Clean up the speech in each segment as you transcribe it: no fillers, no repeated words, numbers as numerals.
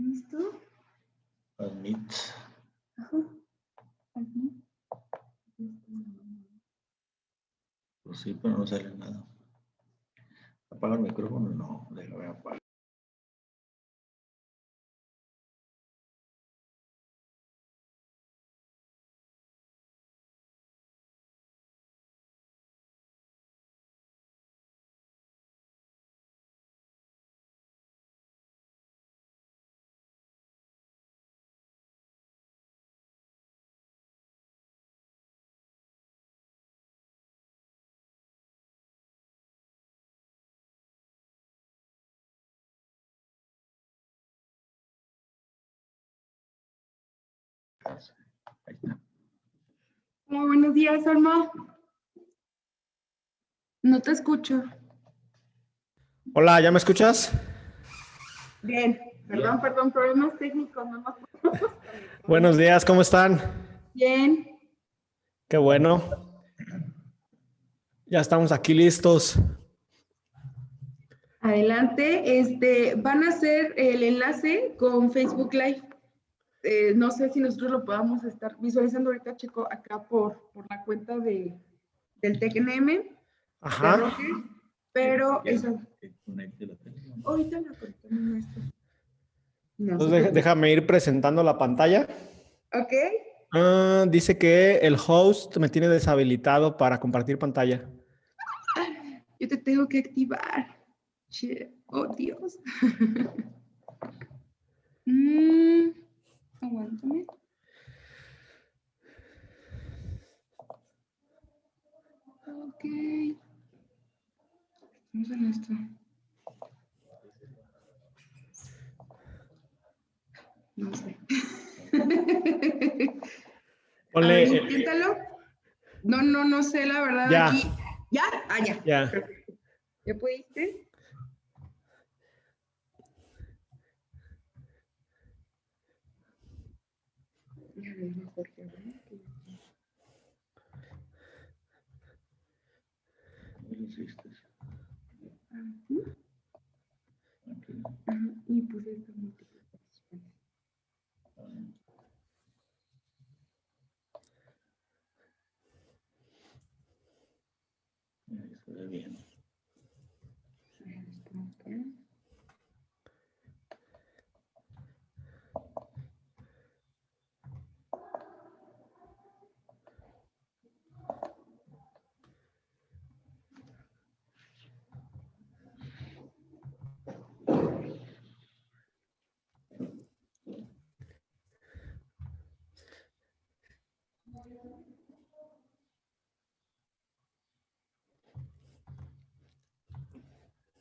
¿Listo? Admit. Ajá. Admit. Pues sí, pero no sale nada. ¿Apaga el micrófono? No, déjame apagar. Ahí está. Muy buenos días, Alma. No te escucho. Hola, ¿ya me escuchas? Bien. Perdón, problemas técnicos. No nos podemos conectar. Buenos días, ¿cómo están? Bien. Qué bueno. Ya estamos aquí listos. Adelante. Van a hacer el enlace con Facebook Live. No sé si nosotros lo podamos estar visualizando ahorita, chico, acá por la cuenta del TecNM, de Ajá. Roque, pero eso. Que conecte la tele. Ahorita lo conectamos nuestro. No, Entonces déjame ir presentando la pantalla. Ok. Dice que el host me tiene deshabilitado para compartir pantalla. Yo te tengo que activar. Che, oh, Dios. Aguántame. Ok. Vamos a esto. No sé. Ponle, A ver, inténtalo. No sé, la verdad, ya. aquí. ¿Ya? Ah, ya. Ya. Perfecto. ¿Ya pudiste? A ver, Jorge, a ver, ¿qué? ¿Cómo lo hiciste? Aquí. Ajá, y puse esta multiplicación. Ahí se ve bien. A ver, esto acá.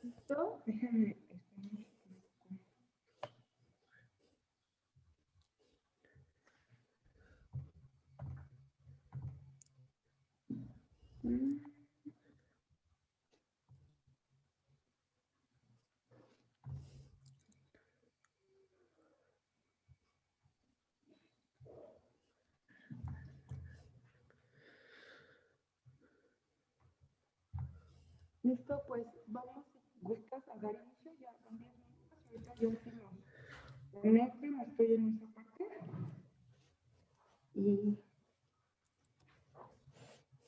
¿Listo? Déjame. Listo, pues vamos, ¿gustas a dar inicio? Ya van 10 minutos, ahorita yo sí me conecto, no estoy en esa parte. Y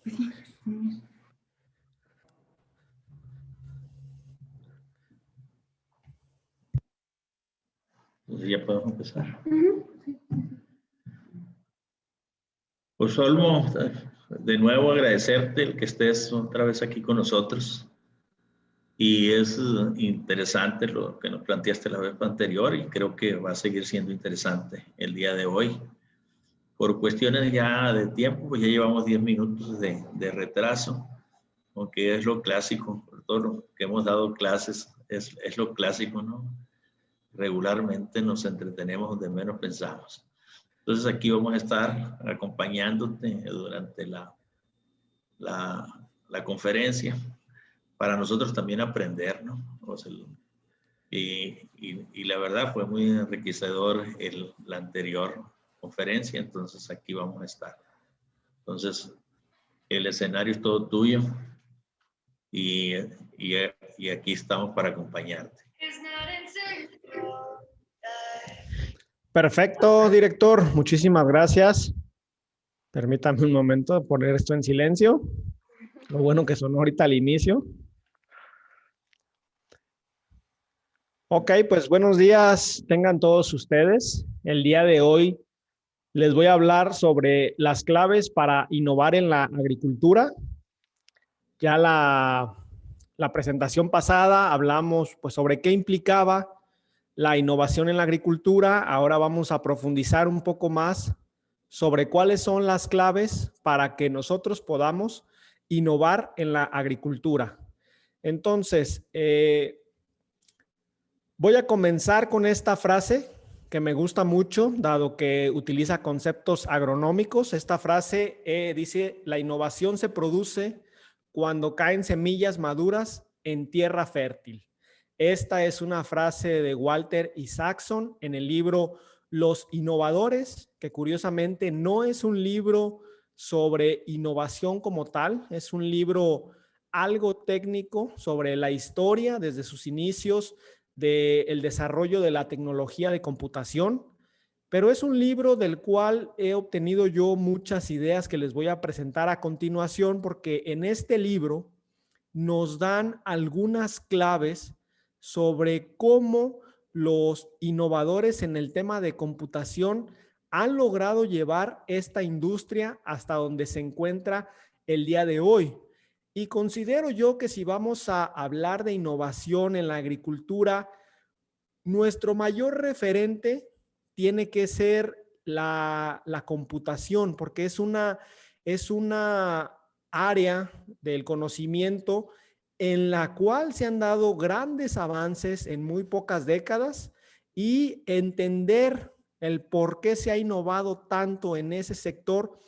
pues sí, vamos. Entonces ya podemos empezar. Sí. Pues Olmo, de nuevo agradecerte el que estés otra vez aquí con nosotros. Y es interesante lo que nos planteaste la vez anterior y creo que va a seguir siendo interesante el día de hoy. Por cuestiones ya de tiempo, pues ya llevamos 10 minutos de retraso, aunque es lo clásico, por todo lo que hemos dado clases, es lo clásico, ¿no? Regularmente nos entretenemos donde menos pensamos. Entonces aquí vamos a estar acompañándote durante la conferencia para nosotros también aprender, ¿no? O sea, y la verdad fue muy enriquecedor la anterior conferencia, entonces aquí vamos a estar. Entonces, el escenario es todo tuyo y aquí estamos para acompañarte. Perfecto, director. Muchísimas gracias. Permítame un momento poner esto en silencio. Lo bueno que sonó ahorita al inicio. Ok, pues buenos días tengan todos ustedes. El día de hoy les voy a hablar sobre las claves para innovar en la agricultura. Ya la presentación pasada hablamos pues sobre qué implicaba la innovación en la agricultura. Ahora vamos a profundizar un poco más sobre cuáles son las claves para que nosotros podamos innovar en la agricultura. Entonces, voy a comenzar con esta frase que me gusta mucho, dado que utiliza conceptos agronómicos. Esta frase dice, la innovación se produce cuando caen semillas maduras en tierra fértil. Esta es una frase de Walter Isaacson en el libro Los Innovadores, que curiosamente no es un libro sobre innovación como tal, es un libro algo técnico sobre la historia desde sus inicios del desarrollo de la tecnología de computación, pero es un libro del cual he obtenido yo muchas ideas que les voy a presentar a continuación, porque en este libro nos dan algunas claves sobre cómo los innovadores en el tema de computación han logrado llevar esta industria hasta donde se encuentra el día de hoy. Y considero yo que si vamos a hablar de innovación en la agricultura, nuestro mayor referente tiene que ser la computación, porque es una área del conocimiento en la cual se han dado grandes avances en muy pocas décadas, y entender el por qué se ha innovado tanto en ese sector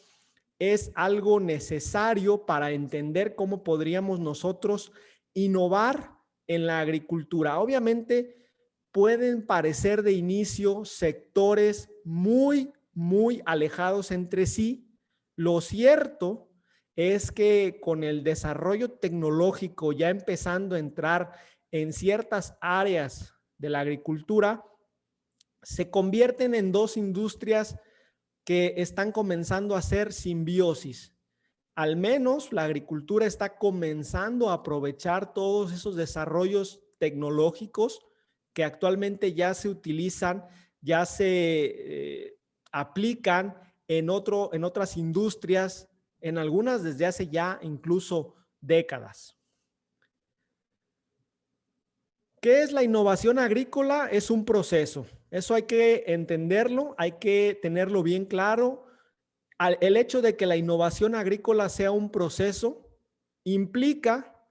es algo necesario para entender cómo podríamos nosotros innovar en la agricultura. Obviamente pueden parecer de inicio sectores muy alejados entre sí. Lo cierto es que con el desarrollo tecnológico ya empezando a entrar en ciertas áreas de la agricultura, se convierten en dos industrias que están comenzando a hacer simbiosis. Al menos la agricultura está comenzando a aprovechar todos esos desarrollos tecnológicos que actualmente ya se utilizan, ya se aplican en otras industrias, en algunas desde hace ya incluso décadas. ¿Qué es la innovación agrícola? Es un proceso. Eso hay que entenderlo, hay que tenerlo bien claro. El hecho de que la innovación agrícola sea un proceso implica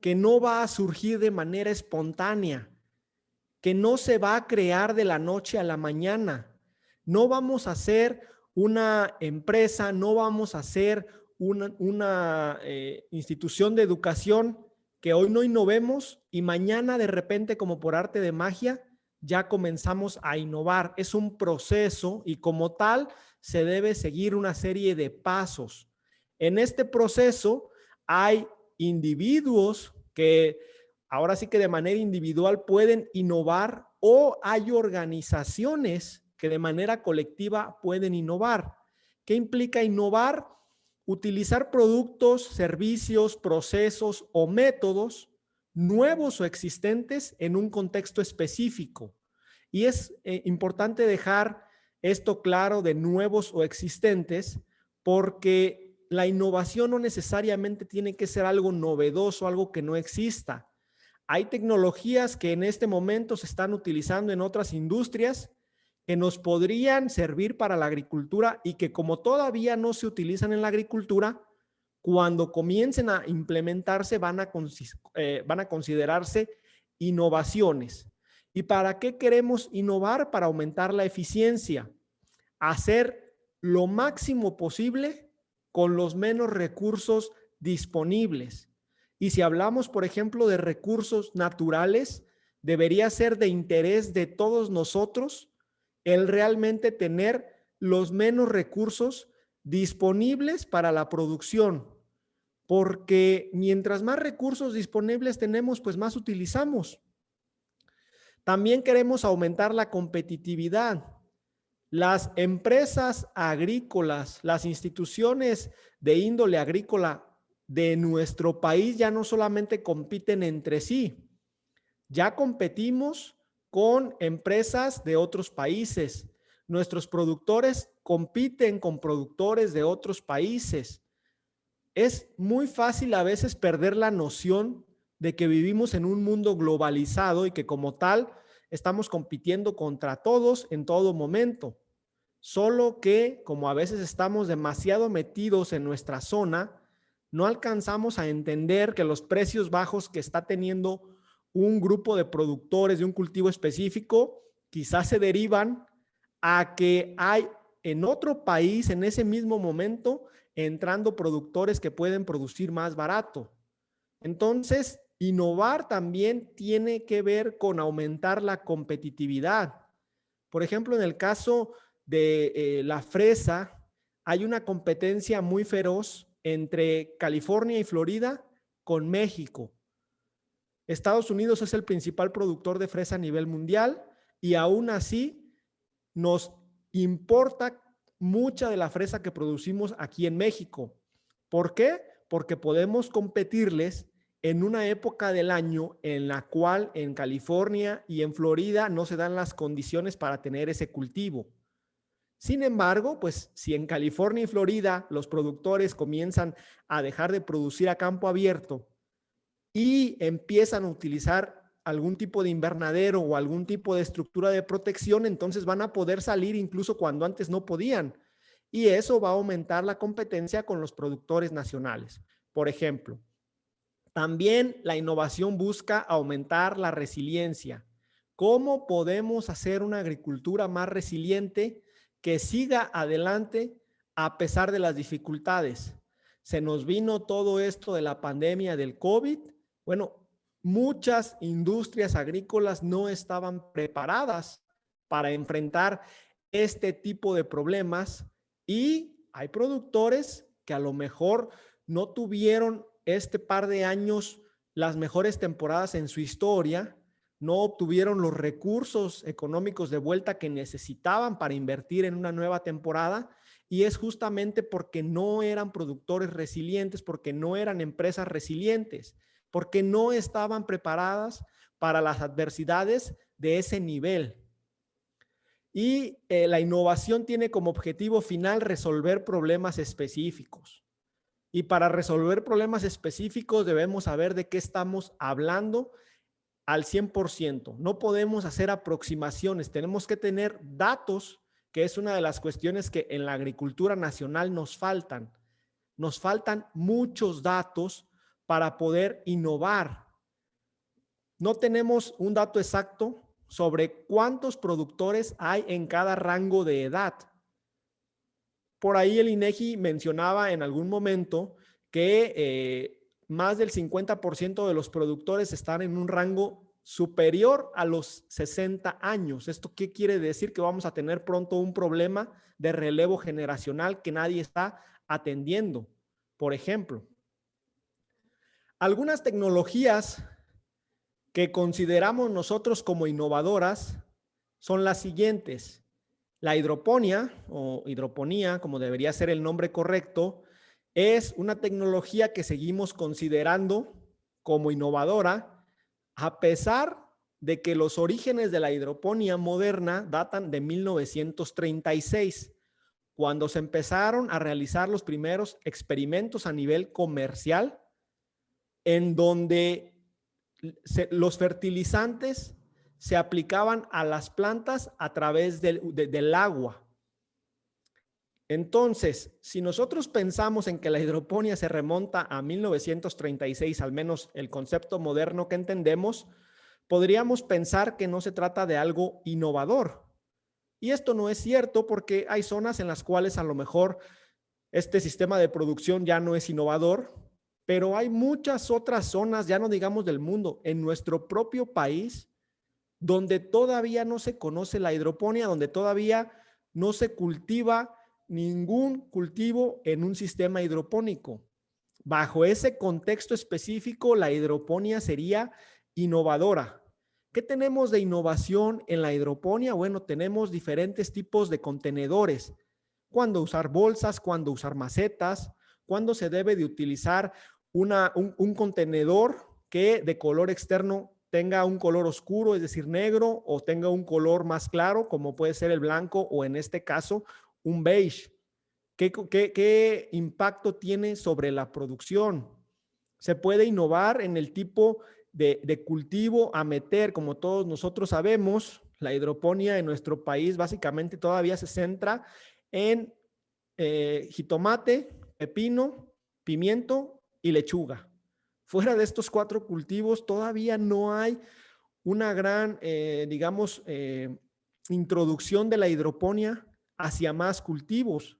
que no va a surgir de manera espontánea, que no se va a crear de la noche a la mañana. No vamos a hacer una empresa, no vamos a hacer una institución de educación que hoy no innovemos y mañana de repente, como por arte de magia, ya comenzamos a innovar. Es un proceso y como tal se debe seguir una serie de pasos. En este proceso hay individuos que ahora sí que de manera individual pueden innovar, o hay organizaciones que de manera colectiva pueden innovar. ¿Qué implica innovar? Utilizar productos, servicios, procesos o métodos nuevos o existentes en un contexto específico. Y es importante dejar esto claro de nuevos o existentes, porque la innovación no necesariamente tiene que ser algo novedoso, algo que no exista. Hay tecnologías que en este momento se están utilizando en otras industrias que nos podrían servir para la agricultura y que, como todavía no se utilizan en la agricultura, cuando comiencen a implementarse van a considerarse innovaciones. ¿Y para qué queremos innovar? Para aumentar la eficiencia, hacer lo máximo posible con los menos recursos disponibles. Y si hablamos, por ejemplo, de recursos naturales, debería ser de interés de todos nosotros el realmente tener los menos recursos disponibles para la producción, porque mientras más recursos disponibles tenemos, pues más utilizamos. También queremos aumentar la competitividad. Las empresas agrícolas, las instituciones de índole agrícola de nuestro país ya no solamente compiten entre sí, ya competimos con empresas de otros países. Nuestros productores compiten con productores de otros países. Es muy fácil a veces perder la noción de que vivimos en un mundo globalizado y que como tal estamos compitiendo contra todos en todo momento. Solo que como a veces estamos demasiado metidos en nuestra zona, no alcanzamos a entender que los precios bajos que está teniendo un grupo de productores de un cultivo específico quizás se derivan a que hay en otro país en ese mismo momento entrando productores que pueden producir más barato. Entonces, innovar también tiene que ver con aumentar la competitividad. Por ejemplo, en el caso de la fresa, hay una competencia muy feroz entre California y Florida con México. Estados Unidos es el principal productor de fresa a nivel mundial y aún así nos importa mucha de la fresa que producimos aquí en México. ¿Por qué? Porque podemos competirles en una época del año en la cual en California y en Florida no se dan las condiciones para tener ese cultivo. Sin embargo, pues si en California y Florida los productores comienzan a dejar de producir a campo abierto y empiezan a utilizar algún tipo de invernadero o algún tipo de estructura de protección, entonces van a poder salir incluso cuando antes no podían. Y eso va a aumentar la competencia con los productores nacionales. Por ejemplo, también la innovación busca aumentar la resiliencia. ¿Cómo podemos hacer una agricultura más resiliente que siga adelante a pesar de las dificultades? Se nos vino todo esto de la pandemia del COVID. Bueno, muchas industrias agrícolas no estaban preparadas para enfrentar este tipo de problemas y hay productores que a lo mejor no tuvieron este par de años las mejores temporadas en su historia, no obtuvieron los recursos económicos de vuelta que necesitaban para invertir en una nueva temporada y es justamente porque no eran productores resilientes, porque no eran empresas resilientes, porque no estaban preparadas para las adversidades de ese nivel. Y la innovación tiene como objetivo final resolver problemas específicos. Y para resolver problemas específicos debemos saber de qué estamos hablando al 100%. No podemos hacer aproximaciones, tenemos que tener datos, que es una de las cuestiones que en la agricultura nacional nos faltan. Nos faltan muchos datos para poder innovar. No tenemos un dato exacto sobre cuántos productores hay en cada rango de edad. Por ahí el INEGI mencionaba en algún momento que más del 50% de los productores están en un rango superior a los 60 años. ¿Esto qué quiere decir? Que vamos a tener pronto un problema de relevo generacional que nadie está atendiendo. Por ejemplo, algunas tecnologías que consideramos nosotros como innovadoras son las siguientes. La hidroponía o hidroponía, como debería ser el nombre correcto, es una tecnología que seguimos considerando como innovadora, a pesar de que los orígenes de la hidroponía moderna datan de 1936, cuando se empezaron a realizar los primeros experimentos a nivel comercial, en donde los fertilizantes se aplicaban a las plantas a través del agua. Entonces, si nosotros pensamos en que la hidroponía se remonta a 1936, al menos el concepto moderno que entendemos, podríamos pensar que no se trata de algo innovador. Y esto no es cierto porque hay zonas en las cuales a lo mejor este sistema de producción ya no es innovador, pero hay muchas otras zonas, ya no digamos del mundo, en nuestro propio país, donde todavía no se conoce la hidroponía, donde todavía no se cultiva ningún cultivo en un sistema hidropónico. Bajo ese contexto específico, la hidroponía sería innovadora. ¿Qué tenemos de innovación en la hidroponía? Bueno, tenemos diferentes tipos de contenedores. ¿Cuándo usar bolsas? ¿Cuándo usar macetas? ¿Cuándo se debe de utilizar un contenedor que de color externo tenga un color oscuro, es decir, negro, o tenga un color más claro, como puede ser el blanco o en este caso un beige? ¿Qué impacto tiene sobre la producción? Se puede innovar en el tipo de cultivo a meter, como todos nosotros sabemos, la hidroponía en nuestro país básicamente todavía se centra en jitomate, pepino, pimiento y lechuga. Fuera de estos 4 cultivos todavía no hay una gran, digamos, introducción de la hidroponía hacia más cultivos.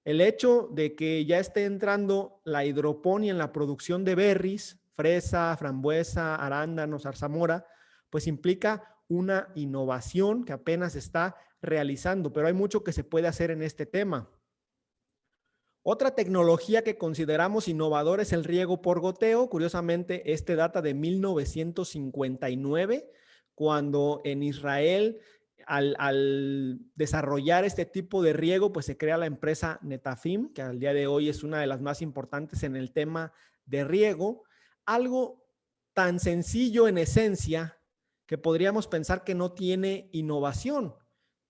El hecho de que ya esté entrando la hidroponía en la producción de berries, fresa, frambuesa, arándanos, zarzamora, pues implica una innovación que apenas se está realizando, pero hay mucho que se puede hacer en este tema. Otra tecnología que consideramos innovadora es el riego por goteo. Curiosamente, este data de 1959, cuando en Israel, al desarrollar este tipo de riego, pues se crea la empresa Netafim, que al día de hoy es una de las más importantes en el tema de riego. Algo tan sencillo en esencia que podríamos pensar que no tiene innovación.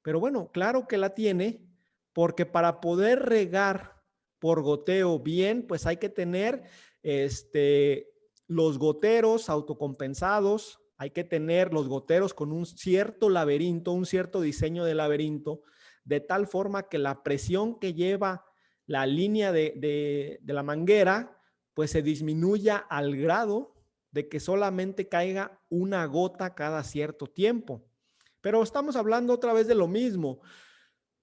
Pero bueno, claro que la tiene, porque para poder regar por goteo bien, pues hay que tener los goteros autocompensados, hay que tener los goteros con un cierto laberinto, un cierto diseño de laberinto, de tal forma que la presión que lleva la línea de la manguera, pues se disminuya al grado de que solamente caiga una gota cada cierto tiempo. Pero estamos hablando otra vez de lo mismo.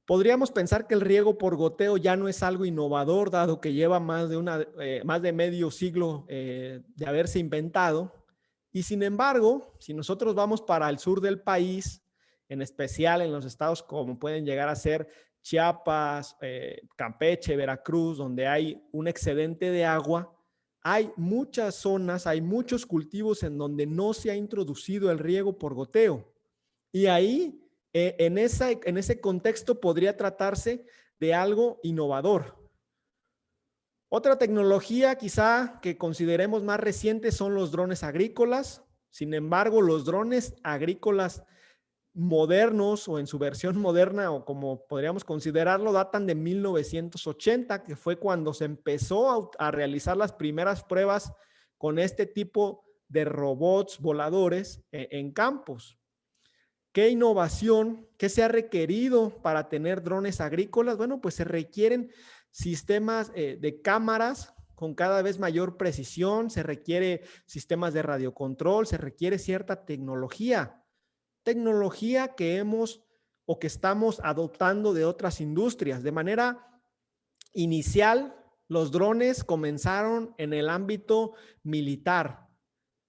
Podríamos pensar que el riego por goteo ya no es algo innovador, dado que lleva más de medio siglo de haberse inventado. Y sin embargo, si nosotros vamos para el sur del país, en especial en los estados como pueden llegar a ser Chiapas, Campeche, Veracruz, donde hay un excedente de agua, hay muchas zonas, hay muchos cultivos en donde no se ha introducido el riego por goteo. Y ahí en ese contexto podría tratarse de algo innovador. Otra tecnología quizá que consideremos más reciente son los drones agrícolas. Sin embargo, los drones agrícolas modernos o en su versión moderna o como podríamos considerarlo datan de 1980, que fue cuando se empezó a realizar las primeras pruebas con este tipo de robots voladores en campos. ¿Qué innovación? ¿Qué se ha requerido para tener drones agrícolas? Bueno, pues se requieren sistemas de cámaras con cada vez mayor precisión, se requiere sistemas de radiocontrol, se requiere cierta tecnología que hemos o que estamos adoptando de otras industrias. De manera inicial, los drones comenzaron en el ámbito militar.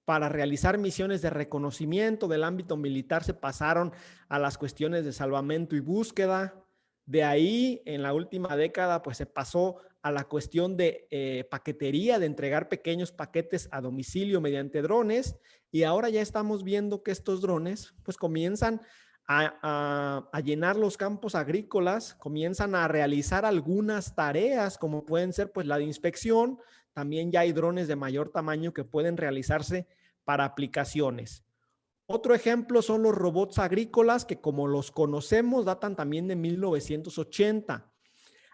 Para realizar misiones de reconocimiento del ámbito militar se pasaron a las cuestiones de salvamento y búsqueda. De ahí, en la última década, pues se pasó a la cuestión de paquetería, de entregar pequeños paquetes a domicilio mediante drones. Y ahora ya estamos viendo que estos drones pues comienzan a llenar los campos agrícolas, comienzan a realizar algunas tareas como pueden ser pues la de inspección. También ya hay drones de mayor tamaño que pueden realizarse para aplicaciones. Otro ejemplo son los robots agrícolas que como los conocemos datan también de 1980.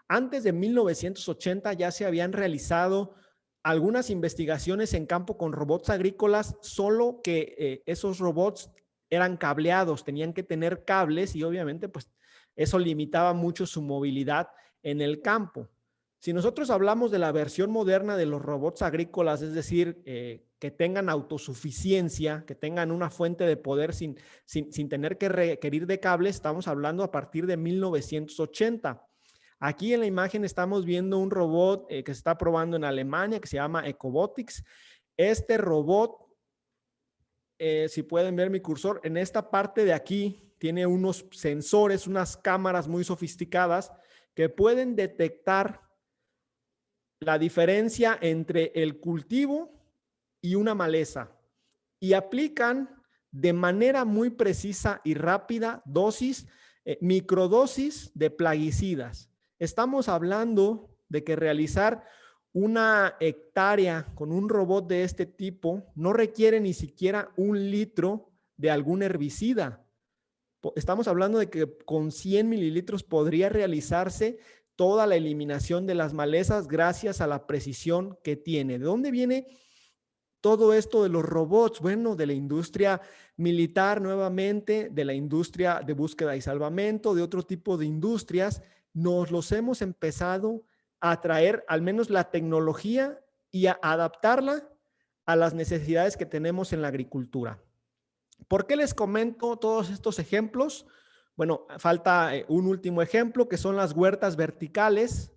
Antes de 1980 ya se habían realizado algunas investigaciones en campo con robots agrícolas, solo que esos robots eran cableados, tenían que tener cables y obviamente pues eso limitaba mucho su movilidad en el campo. Si nosotros hablamos de la versión moderna de los robots agrícolas, es decir, que tengan autosuficiencia, que tengan una fuente de poder sin tener que requerir de cables, estamos hablando a partir de 1980. Aquí en la imagen estamos viendo un robot que se está probando en Alemania, que se llama Ecobotics. Este robot, si pueden ver mi cursor, en esta parte de aquí tiene unos sensores, unas cámaras muy sofisticadas que pueden detectar la diferencia entre el cultivo y una maleza y aplican de manera muy precisa y rápida dosis, microdosis de plaguicidas. Estamos hablando de que realizar una hectárea con un robot de este tipo no requiere ni siquiera 1 litro de algún herbicida. Estamos hablando de que con 100 mililitros podría realizarse toda la eliminación de las malezas gracias a la precisión que tiene. ¿De dónde viene todo esto de los robots? Bueno, de la industria militar nuevamente, de la industria de búsqueda y salvamento, de otro tipo de industrias. Nos los hemos empezado a traer, al menos la tecnología, y a adaptarla a las necesidades que tenemos en la agricultura. ¿Por qué les comento todos estos ejemplos? Bueno, falta un último ejemplo, que son las huertas verticales.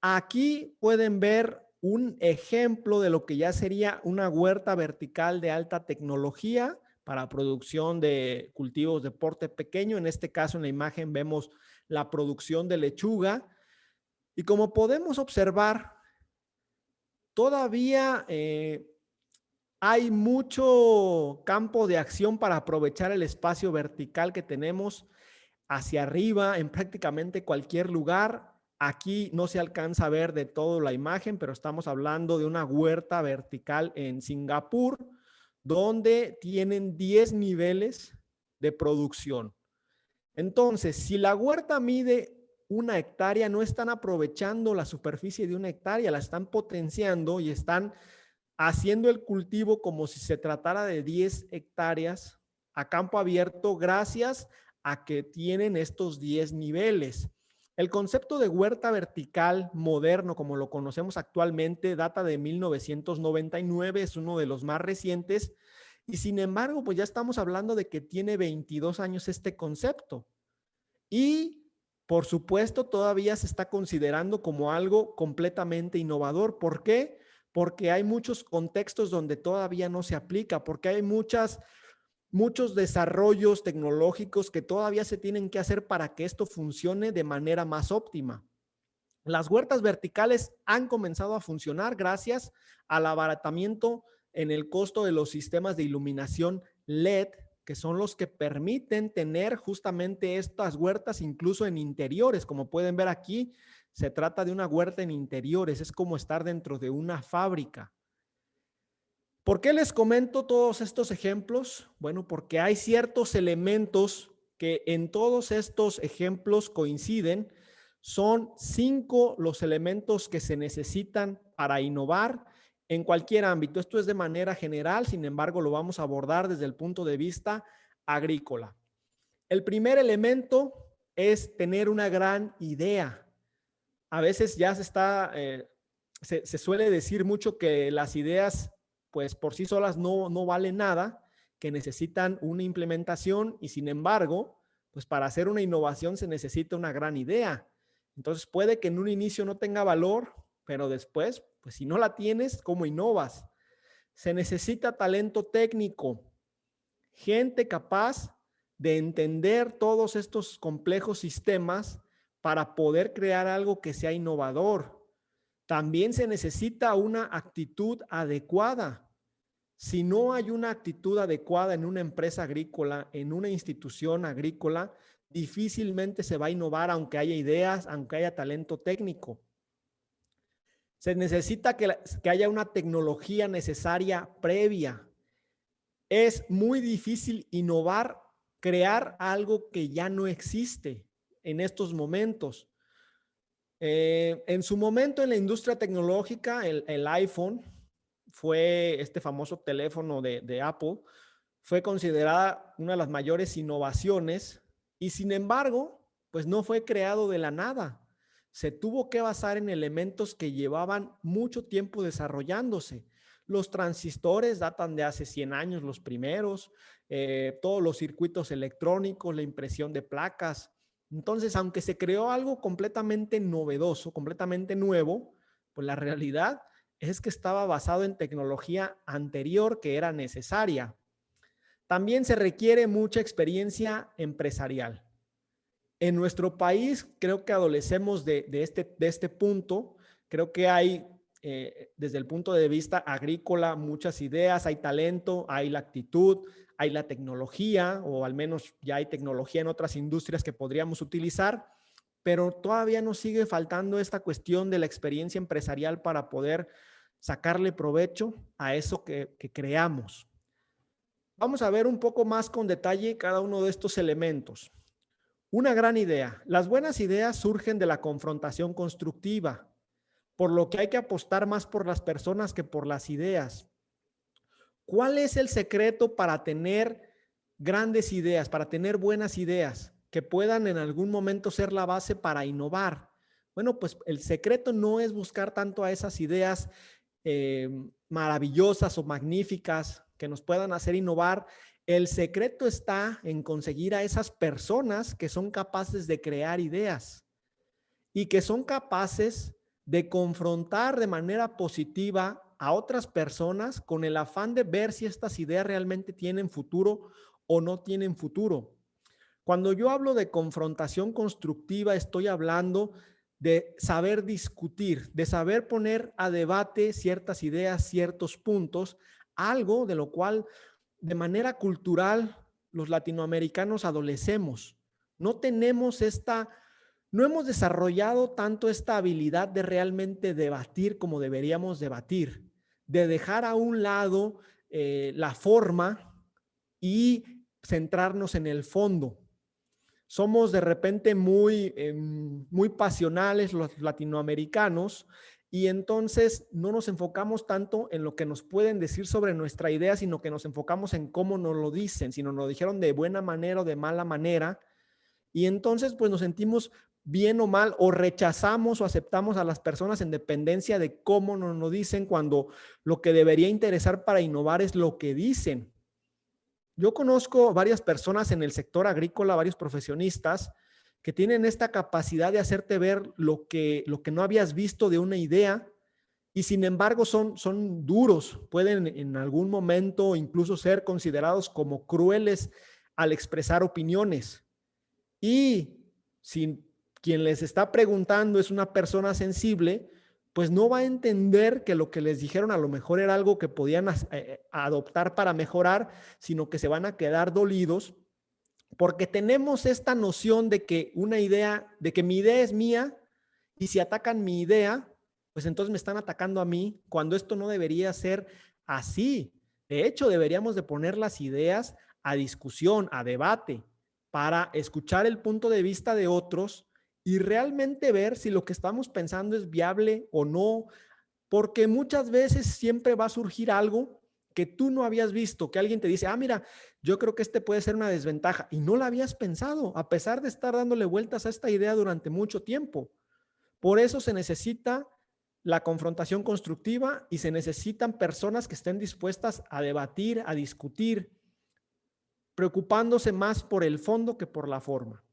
Aquí pueden ver un ejemplo de lo que ya sería una huerta vertical de alta tecnología para producción de cultivos de porte pequeño. En este caso, en la imagen vemos la producción de lechuga. Y como podemos observar, todavía hay mucho campo de acción para aprovechar el espacio vertical que tenemos hacia arriba en prácticamente cualquier lugar. Aquí no se alcanza a ver de todo la imagen, pero estamos hablando de una huerta vertical en Singapur, donde tienen 10 niveles de producción. Entonces, si la huerta mide 1 hectárea, no están aprovechando la superficie de 1 hectárea, la están potenciando y están haciendo el cultivo como si se tratara de 10 hectáreas a campo abierto gracias a que tienen estos 10 niveles. El concepto de huerta vertical moderno, como lo conocemos actualmente, data de 1999, es uno de los más recientes, y sin embargo, pues ya estamos hablando de que tiene 22 años este concepto. Y, por supuesto, todavía se está considerando como algo completamente innovador. ¿Por qué? Porque hay muchos contextos donde todavía no se aplica, porque hay muchos desarrollos tecnológicos que todavía se tienen que hacer para que esto funcione de manera más óptima. Las huertas verticales han comenzado a funcionar gracias al abaratamiento en el costo de los sistemas de iluminación LED, que son los que permiten tener justamente estas huertas incluso en interiores. Como pueden ver aquí, se trata de una huerta en interiores, es como estar dentro de una fábrica. ¿Por qué les comento todos estos ejemplos? Bueno, porque hay ciertos elementos que en todos estos ejemplos coinciden. Son 5 los elementos que se necesitan para innovar en cualquier ámbito. Esto es de manera general, sin embargo, lo vamos a abordar desde el punto de vista agrícola. El primer elemento es tener una gran idea. A veces ya se suele decir mucho que las ideas pues por sí solas no valen nada, que necesitan una implementación y sin embargo, pues para hacer una innovación se necesita una gran idea. Entonces puede que en un inicio no tenga valor, pero después, pues si no la tienes, ¿cómo innovas? Se necesita talento técnico, gente capaz de entender todos estos complejos sistemas para poder crear algo que sea innovador. También se necesita una actitud adecuada. Si no hay una actitud adecuada en una empresa agrícola, en una institución agrícola, difícilmente se va a innovar aunque haya ideas, aunque haya talento técnico. Se necesita que haya una tecnología necesaria previa. Es muy difícil innovar, crear algo que ya no existe en estos momentos. En su momento en la industria tecnológica, el iPhone fue este famoso teléfono de Apple, fue considerada una de las mayores innovaciones y sin embargo, pues no fue creado de la nada. Se tuvo que basar en elementos que llevaban mucho tiempo desarrollándose. Los transistores datan de hace 100 años, los primeros, todos los circuitos electrónicos, la impresión de placas. Entonces, aunque se creó algo completamente novedoso, completamente nuevo, pues la realidad es que estaba basado en tecnología anterior que era necesaria. También se requiere mucha experiencia empresarial. En nuestro país creo que adolecemos de este punto. Creo que hay desde el punto de vista agrícola, muchas ideas, hay talento, hay la actitud, hay la tecnología, o al menos ya hay tecnología en otras industrias que podríamos utilizar, pero todavía nos sigue faltando esta cuestión de la experiencia empresarial para poder sacarle provecho a eso que creamos. Vamos a ver un poco más con detalle cada uno de estos elementos. Una gran idea. Las buenas ideas surgen de la confrontación constructiva, por lo que hay que apostar más por las personas que por las ideas. ¿Cuál es el secreto para tener grandes ideas, para tener buenas ideas que puedan en algún momento ser la base para innovar? Bueno, pues el secreto no es buscar tanto a esas ideas maravillosas o magníficas que nos puedan hacer innovar. El secreto está en conseguir a esas personas que son capaces de crear ideas y que son capaces de confrontar de manera positiva a otras personas con el afán de ver si estas ideas realmente tienen futuro o no tienen futuro. Cuando yo hablo de confrontación constructiva, estoy hablando de saber discutir, de saber poner a debate ciertas ideas, ciertos puntos, algo de lo cual de manera cultural los latinoamericanos adolecemos. No hemos desarrollado tanto esta habilidad de realmente debatir como deberíamos debatir, de dejar a un lado la forma y centrarnos en el fondo. Somos de repente muy pasionales los latinoamericanos y entonces no nos enfocamos tanto en lo que nos pueden decir sobre nuestra idea, sino que nos enfocamos en cómo nos lo dicen, si nos lo dijeron de buena manera o de mala manera. Y entonces pues nos sentimos bien o mal, o rechazamos o aceptamos a las personas en dependencia de cómo nos lo dicen, cuando lo que debería interesar para innovar es lo que dicen. Yo conozco varias personas en el sector agrícola, varios profesionistas que tienen esta capacidad de hacerte ver lo que no habías visto de una idea, y sin embargo son duros, pueden en algún momento incluso ser considerados como crueles al expresar opiniones. Y si quien les está preguntando es una persona sensible, pues no va a entender que lo que les dijeron a lo mejor era algo que podían adoptar para mejorar, sino que se van a quedar dolidos porque tenemos esta noción de que de que mi idea es mía, y si atacan mi idea, pues entonces me están atacando a mí, cuando esto no debería ser así. De hecho, deberíamos de poner las ideas a discusión, a debate, para escuchar el punto de vista de otros y realmente ver si lo que estamos pensando es viable o no, porque muchas veces siempre va a surgir algo que tú no habías visto, que alguien te dice, mira, yo creo que este puede ser una desventaja, y no la habías pensado, a pesar de estar dándole vueltas a esta idea durante mucho tiempo. Por eso se necesita la confrontación constructiva y se necesitan personas que estén dispuestas a debatir, a discutir, preocupándose más por el fondo que por la forma.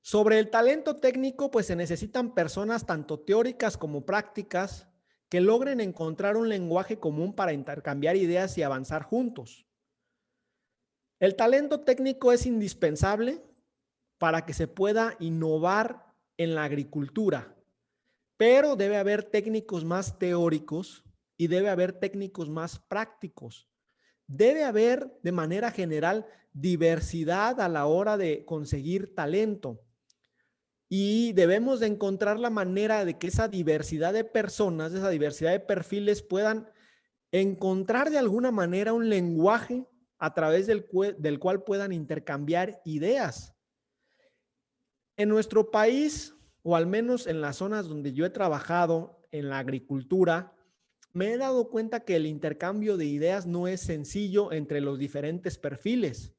Sobre el talento técnico, pues se necesitan personas tanto teóricas como prácticas que logren encontrar un lenguaje común para intercambiar ideas y avanzar juntos. El talento técnico es indispensable para que se pueda innovar en la agricultura, pero debe haber técnicos más teóricos y debe haber técnicos más prácticos. Debe haber de manera general diversidad a la hora de conseguir talento. Y debemos de encontrar la manera de que esa diversidad de personas, esa diversidad de perfiles puedan encontrar de alguna manera un lenguaje a través del cual puedan intercambiar ideas. En nuestro país, o al menos en las zonas donde yo he trabajado en la agricultura, me he dado cuenta que el intercambio de ideas no es sencillo entre los diferentes perfiles.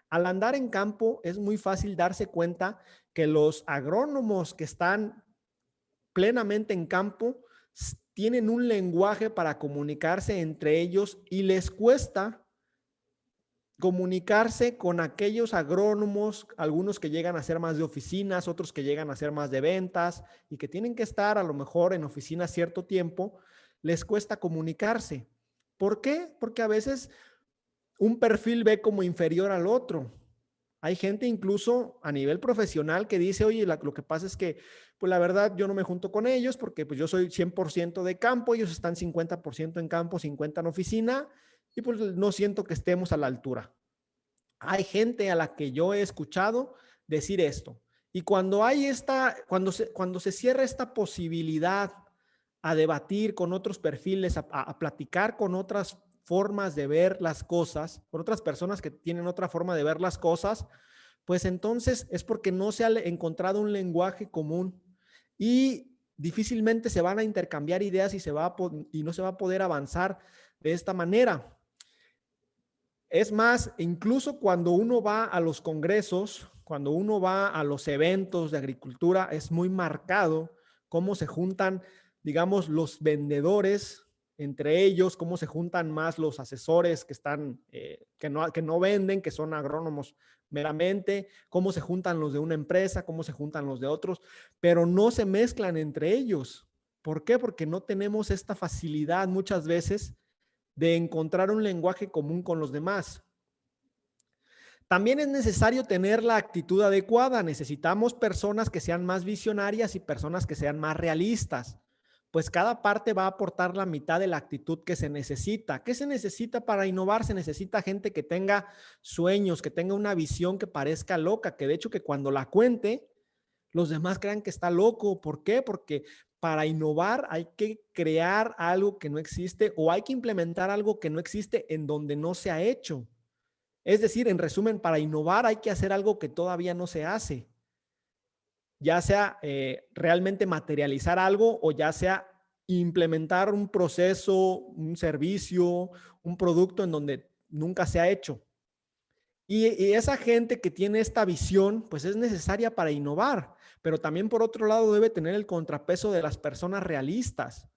Al andar en campo es muy fácil darse cuenta que los agrónomos que están plenamente en campo tienen un lenguaje para comunicarse entre ellos y les cuesta comunicarse con aquellos agrónomos, algunos que llegan a ser más de oficinas, otros que llegan a ser más de ventas y que tienen que estar a lo mejor en oficina cierto tiempo, les cuesta comunicarse. ¿Por qué? Porque a veces un perfil ve como inferior al otro. Hay gente incluso a nivel profesional que dice, oye, lo que pasa es que, pues la verdad, yo no me junto con ellos porque pues yo soy 100% de campo, ellos están 50% en campo, 50% en oficina, y pues no siento que estemos a la altura. Hay gente a la que yo he escuchado decir esto. Y cuando hay cuando se cierra esta posibilidad a debatir con otros perfiles, a platicar con otras formas de ver las cosas, con otras personas que tienen otra forma de ver las cosas, pues entonces es porque no se ha encontrado un lenguaje común y difícilmente se van a intercambiar ideas y no se va a poder avanzar de esta manera. Es más, incluso cuando uno va a los congresos, cuando uno va a los eventos de agricultura, es muy marcado cómo se juntan, digamos, los vendedores entre ellos, cómo se juntan más los asesores que están, que no venden, que son agrónomos meramente, cómo se juntan los de una empresa, cómo se juntan los de otros, pero no se mezclan entre ellos. ¿Por qué? Porque no tenemos esta facilidad muchas veces de encontrar un lenguaje común con los demás. También es necesario tener la actitud adecuada. Necesitamos personas que sean más visionarias y personas que sean más realistas, pues cada parte va a aportar la mitad de la actitud que se necesita. ¿Qué se necesita para innovar? Se necesita gente que tenga sueños, que tenga una visión que parezca loca, que de hecho que cuando la cuente, los demás crean que está loco. ¿Por qué? Porque para innovar hay que crear algo que no existe o hay que implementar algo que no existe en donde no se ha hecho. Es decir, en resumen, para innovar hay que hacer algo que todavía no se hace. Ya sea realmente materializar algo o ya sea implementar un proceso, un servicio, un producto en donde nunca se ha hecho. Y esa gente que tiene esta visión, pues es necesaria para innovar, pero también por otro lado debe tener el contrapeso de las personas realistas.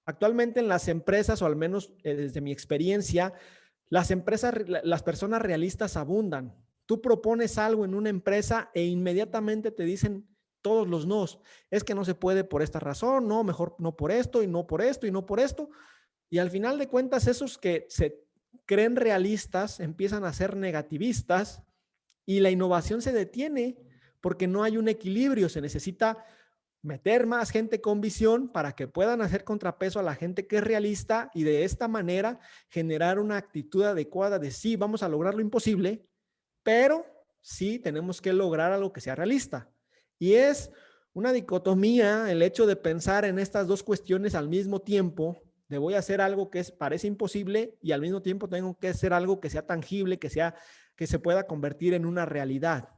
Actualmente en las empresas, o al menos desde mi experiencia, las personas realistas abundan. Tú propones algo en una empresa e inmediatamente te dicen todos los nos. Es que no se puede por esta razón, no, mejor no por esto y no por esto y no por esto. Y al final de cuentas, esos que se creen realistas empiezan a ser negativistas y la innovación se detiene porque no hay un equilibrio. Se necesita meter más gente con visión para que puedan hacer contrapeso a la gente que es realista y de esta manera generar una actitud adecuada de sí, vamos a lograr lo imposible, pero sí tenemos que lograr algo que sea realista. Y es una dicotomía el hecho de pensar en estas dos cuestiones al mismo tiempo, de voy a hacer algo que parece imposible y al mismo tiempo tengo que hacer algo que sea tangible, que se pueda convertir en una realidad.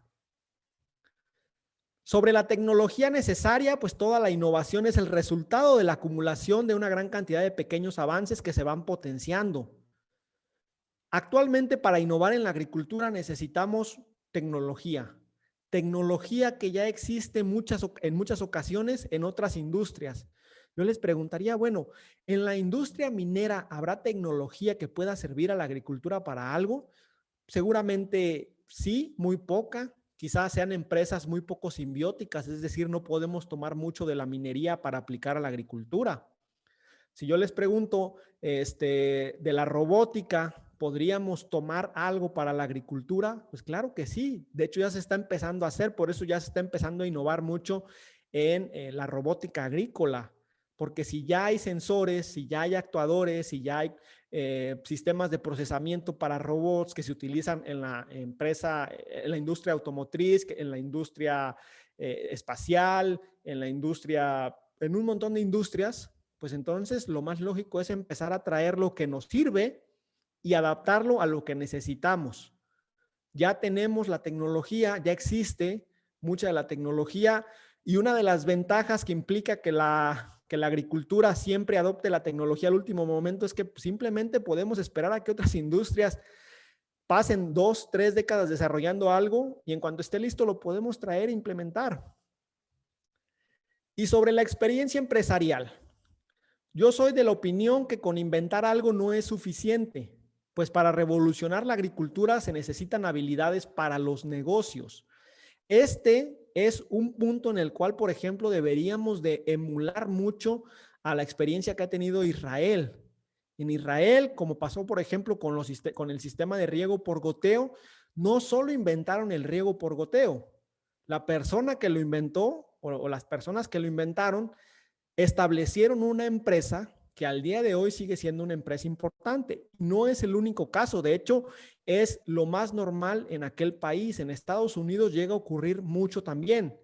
Sobre la tecnología necesaria, pues toda la innovación es el resultado de la acumulación de una gran cantidad de pequeños avances que se van potenciando. Actualmente, para innovar en la agricultura necesitamos tecnología. Tecnología que ya existe en muchas ocasiones en otras industrias. Yo les preguntaría, bueno, ¿en la industria minera habrá tecnología que pueda servir a la agricultura para algo? Seguramente sí, muy poca. Quizás sean empresas muy poco simbióticas, es decir, no podemos tomar mucho de la minería para aplicar a la agricultura. Si yo les pregunto de la robótica, ¿podríamos tomar algo para la agricultura? Pues claro que sí. De hecho, ya se está empezando a hacer, por eso ya se está empezando a innovar mucho en la robótica agrícola. Porque si ya hay sensores, si ya hay actuadores, si ya hay sistemas de procesamiento para robots que se utilizan en la empresa, en la industria automotriz, en la industria espacial, en un montón de industrias, pues entonces lo más lógico es empezar a traer lo que nos sirve y adaptarlo a lo que necesitamos. Ya tenemos la tecnología, ya existe mucha de la tecnología y una de las ventajas que implica que la agricultura siempre adopte la tecnología al último momento es que simplemente podemos esperar a que otras industrias pasen 2, 3 décadas desarrollando algo y en cuanto esté listo lo podemos traer e implementar. Y sobre la experiencia empresarial, yo soy de la opinión que con inventar algo no es suficiente, pues para revolucionar la agricultura se necesitan habilidades para los negocios. Este es un punto en el cual, por ejemplo, deberíamos de emular mucho a la experiencia que ha tenido Israel. En Israel, como pasó, por ejemplo, con el sistema de riego por goteo, no solo inventaron el riego por goteo. La persona que lo inventó o las personas que lo inventaron establecieron una empresa que al día de hoy sigue siendo una empresa importante. No es el único caso, de hecho, es lo más normal en aquel país. En Estados Unidos llega a ocurrir mucho también.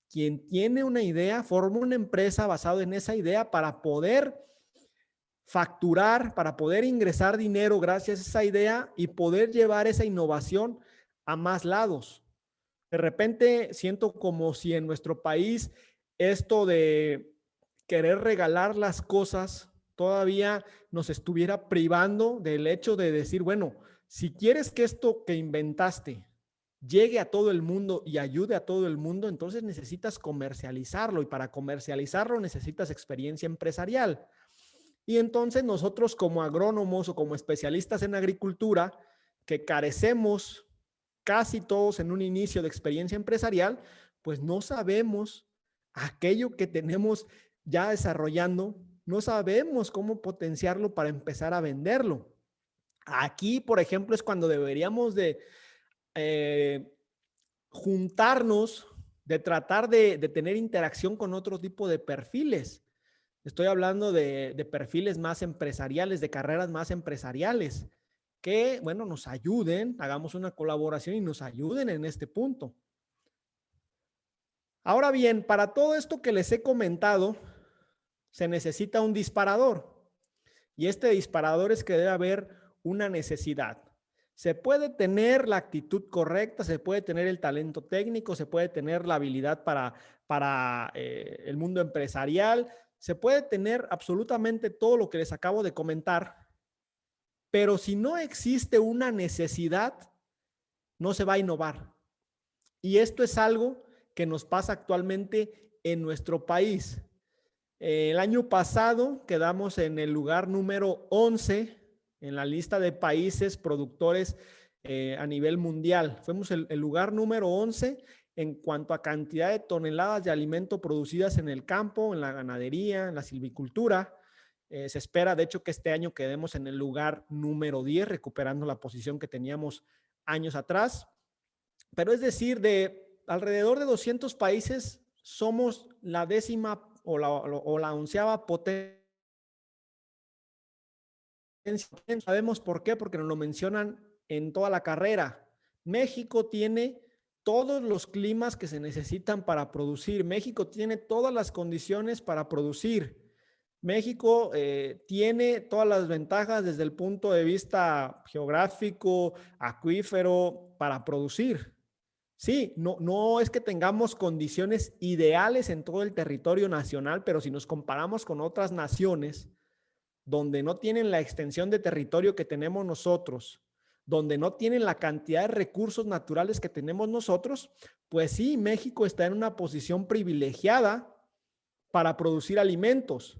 Quien tiene una idea forma una empresa basada en esa idea para poder facturar, para poder ingresar dinero gracias a esa idea y poder llevar esa innovación a más lados. De repente siento como si en nuestro país esto de querer regalar las cosas todavía nos estuviera privando del hecho de decir, bueno, si quieres que esto que inventaste llegue a todo el mundo y ayude a todo el mundo, entonces necesitas comercializarlo y para comercializarlo necesitas experiencia empresarial. Y entonces nosotros como agrónomos o como especialistas en agricultura, que carecemos casi todos en un inicio de experiencia empresarial, pues no sabemos aquello que tenemos ya desarrollando, no sabemos cómo potenciarlo para empezar a venderlo. Aquí, por ejemplo, es cuando deberíamos de juntarnos, de tratar de tener interacción con otro tipo de perfiles. Estoy hablando de perfiles más empresariales, de carreras más empresariales, que, bueno, nos ayuden, hagamos una colaboración y nos ayuden en este punto. Ahora bien, para todo esto que les he comentado, se necesita un disparador. Y este disparador es que debe haber una necesidad. Se puede tener la actitud correcta, se puede tener el talento técnico, se puede tener la habilidad para el mundo empresarial, se puede tener absolutamente todo lo que les acabo de comentar, pero si no existe una necesidad, no se va a innovar. Y esto es algo que nos pasa actualmente en nuestro país. El año pasado quedamos en el lugar número 11 en la lista de países productores a nivel mundial. Fuimos el lugar número 11 en cuanto a cantidad de toneladas de alimento producidas en el campo, en la ganadería, en la silvicultura. Se espera, de hecho, que este año quedemos en el lugar número 10, recuperando la posición que teníamos años atrás. Pero es decir, de alrededor de 200 países, somos la décima o la onceava potencia. ¿Sabemos por qué? Porque nos lo mencionan en toda la carrera. México tiene todos los climas que se necesitan para producir. México tiene todas las condiciones para producir. México tiene todas las ventajas desde el punto de vista geográfico, acuífero, para producir. Sí, no es que tengamos condiciones ideales en todo el territorio nacional, pero si nos comparamos con otras naciones donde no tienen la extensión de territorio que tenemos nosotros, donde no tienen la cantidad de recursos naturales que tenemos nosotros, pues sí, México está en una posición privilegiada para producir alimentos.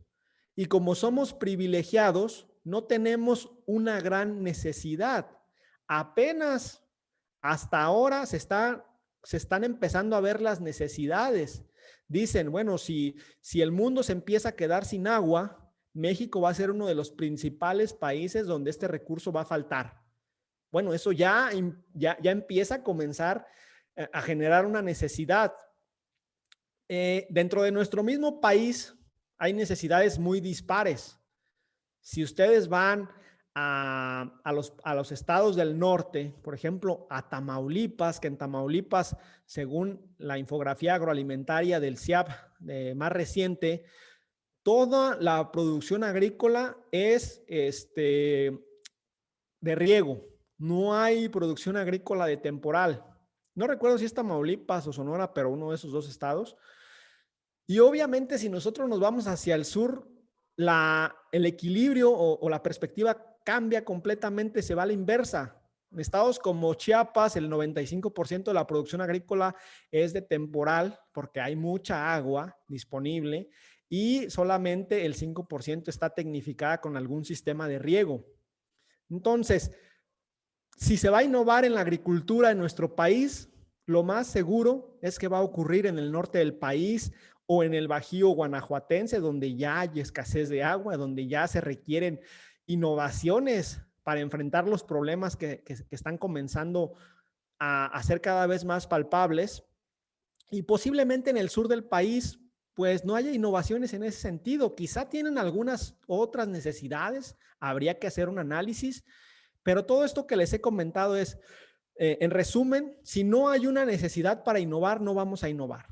Y como somos privilegiados, no tenemos una gran necesidad. Apenas hasta ahora se están empezando a ver las necesidades. Dicen, bueno, si el mundo se empieza a quedar sin agua, México va a ser uno de los principales países donde este recurso va a faltar. Bueno, eso ya empieza a comenzar a generar una necesidad. Dentro de nuestro mismo país hay necesidades muy dispares. Si ustedes van a los estados del norte, por ejemplo, a Tamaulipas, que en Tamaulipas, según la infografía agroalimentaria del CIAP más reciente, toda la producción agrícola es de riego. No hay producción agrícola de temporal. No recuerdo si es Tamaulipas o Sonora, pero uno de esos dos estados. Y obviamente si nosotros nos vamos hacia el sur, el equilibrio o la perspectiva cambia completamente, se va a la inversa. En estados como Chiapas, el 95% de la producción agrícola es de temporal porque hay mucha agua disponible y solamente el 5% está tecnificada con algún sistema de riego. Entonces, si se va a innovar en la agricultura en nuestro país, lo más seguro es que va a ocurrir en el norte del país o en el Bajío guanajuatense, donde ya hay escasez de agua, donde ya se requieren innovaciones para enfrentar los problemas que están comenzando a ser cada vez más palpables, y posiblemente en el sur del país pues no haya innovaciones en ese sentido. Quizá tienen algunas otras necesidades, habría que hacer un análisis, pero todo esto que les he comentado es, en resumen, si no hay una necesidad para innovar, no vamos a innovar.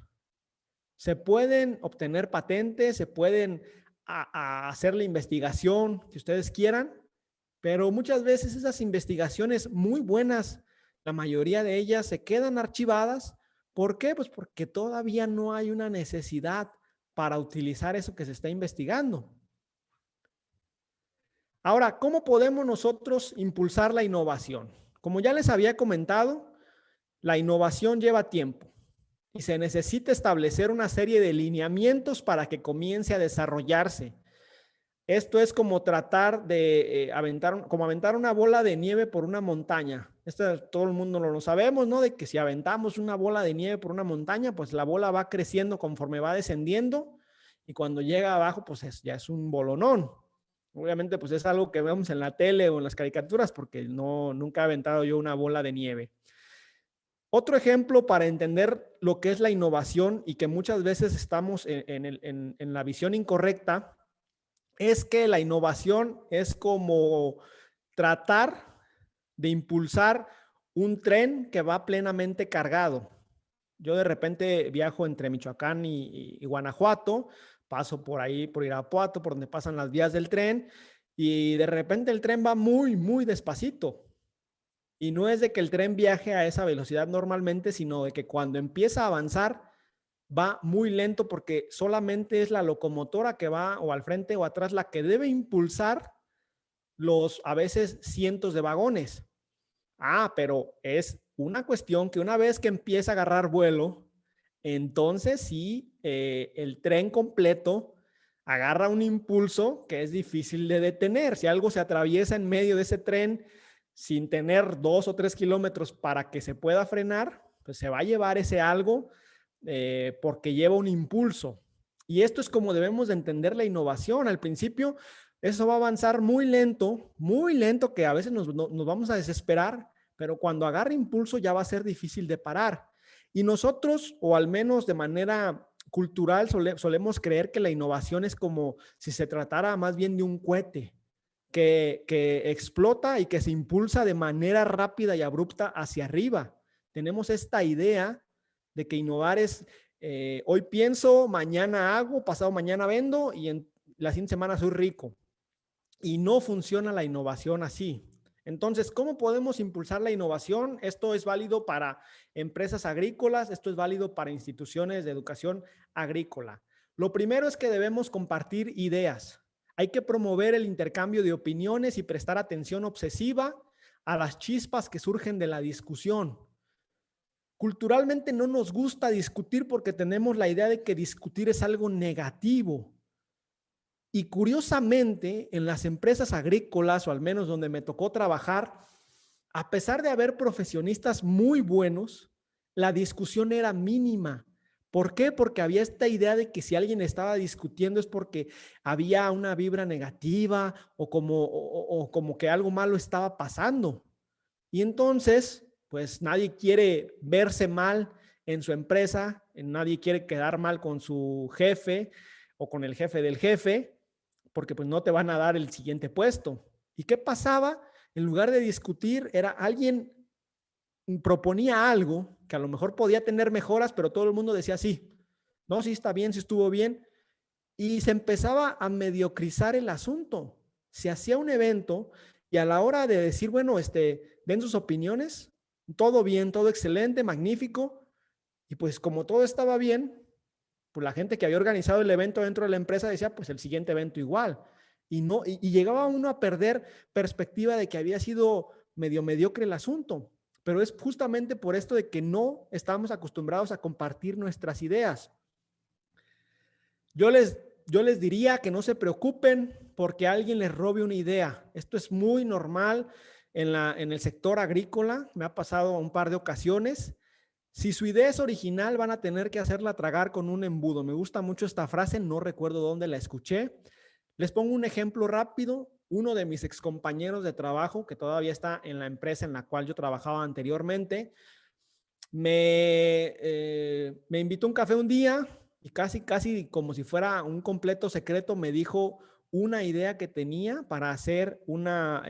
Se pueden obtener patentes, se pueden hacer la investigación que ustedes quieran, pero muchas veces esas investigaciones muy buenas, la mayoría de ellas se quedan archivadas. ¿Por qué? Pues porque todavía no hay una necesidad para utilizar eso que se está investigando. Ahora, ¿cómo podemos nosotros impulsar la innovación? Como ya les había comentado, la innovación lleva tiempo y se necesita establecer una serie de lineamientos para que comience a desarrollarse. Esto es como tratar de aventar una bola de nieve por una montaña. Esto todo el mundo lo sabemos, ¿no? De que si aventamos una bola de nieve por una montaña, pues la bola va creciendo conforme va descendiendo y cuando llega abajo, pues ya es un bolonón. Obviamente, pues es algo que vemos en la tele o en las caricaturas porque nunca he aventado yo una bola de nieve. Otro ejemplo para entender lo que es la innovación y que muchas veces estamos en la visión incorrecta es que la innovación es como tratar de impulsar un tren que va plenamente cargado. Yo de repente viajo entre Michoacán y Guanajuato, paso por ahí, por Irapuato, por donde pasan las vías del tren, y de repente el tren va muy, muy despacito. Y no es de que el tren viaje a esa velocidad normalmente, sino de que cuando empieza a avanzar, va muy lento porque solamente es la locomotora que va o al frente o atrás la que debe impulsar los a veces cientos de vagones. Pero es una cuestión que una vez que empieza a agarrar vuelo, entonces sí, el tren completo agarra un impulso que es difícil de detener. Si algo se atraviesa en medio de ese tren sin tener 2 o 3 kilómetros para que se pueda frenar, pues se va a llevar ese algo porque lleva un impulso. Y esto es como debemos de entender la innovación. Al principio, eso va a avanzar muy lento, que a veces nos vamos a desesperar, pero cuando agarra impulso ya va a ser difícil de parar. Y nosotros, o al menos de manera cultural, solemos creer que la innovación es como si se tratara más bien de un cohete que explota y que se impulsa de manera rápida y abrupta hacia arriba. Tenemos esta idea de que innovar es hoy pienso, mañana hago, pasado mañana vendo y en la siguiente semana soy rico. Y no funciona la innovación así. Entonces, ¿cómo podemos impulsar la innovación? Esto es válido para empresas agrícolas, esto es válido para instituciones de educación agrícola. Lo primero es que debemos compartir ideas. Hay que promover el intercambio de opiniones y prestar atención obsesiva a las chispas que surgen de la discusión. Culturalmente no nos gusta discutir porque tenemos la idea de que discutir es algo negativo. Y curiosamente, en las empresas agrícolas, o al menos donde me tocó trabajar, a pesar de haber profesionistas muy buenos, la discusión era mínima. ¿Por qué? Porque había esta idea de que si alguien estaba discutiendo es porque había una vibra negativa o como que algo malo estaba pasando. Y entonces, pues nadie quiere verse mal en su empresa, nadie quiere quedar mal con su jefe o con el jefe del jefe, porque pues no te van a dar el siguiente puesto. ¿Y qué pasaba? En lugar de discutir, alguien proponía algo que a lo mejor podía tener mejoras, pero todo el mundo decía sí. No, sí está bien, sí estuvo bien. Y se empezaba a mediocrizar el asunto. Se hacía un evento y a la hora de decir, bueno, den sus opiniones, todo bien, todo excelente, magnífico. Y pues como todo estaba bien, pues la gente que había organizado el evento dentro de la empresa decía, pues el siguiente evento igual. Y llegaba uno a perder perspectiva de que había sido medio mediocre el asunto. Pero es justamente por esto de que no estamos acostumbrados a compartir nuestras ideas. Yo les diría que no se preocupen porque alguien les robe una idea. Esto es muy normal en el sector agrícola. Me ha pasado un par de ocasiones. Si su idea es original, van a tener que hacerla tragar con un embudo. Me gusta mucho esta frase, no recuerdo dónde la escuché. Les pongo un ejemplo rápido. uno de mis excompañeros de trabajo, que todavía está en la empresa en la cual yo trabajaba anteriormente, me invitó a un café un día y casi como si fuera un completo secreto me dijo una idea que tenía para hacer una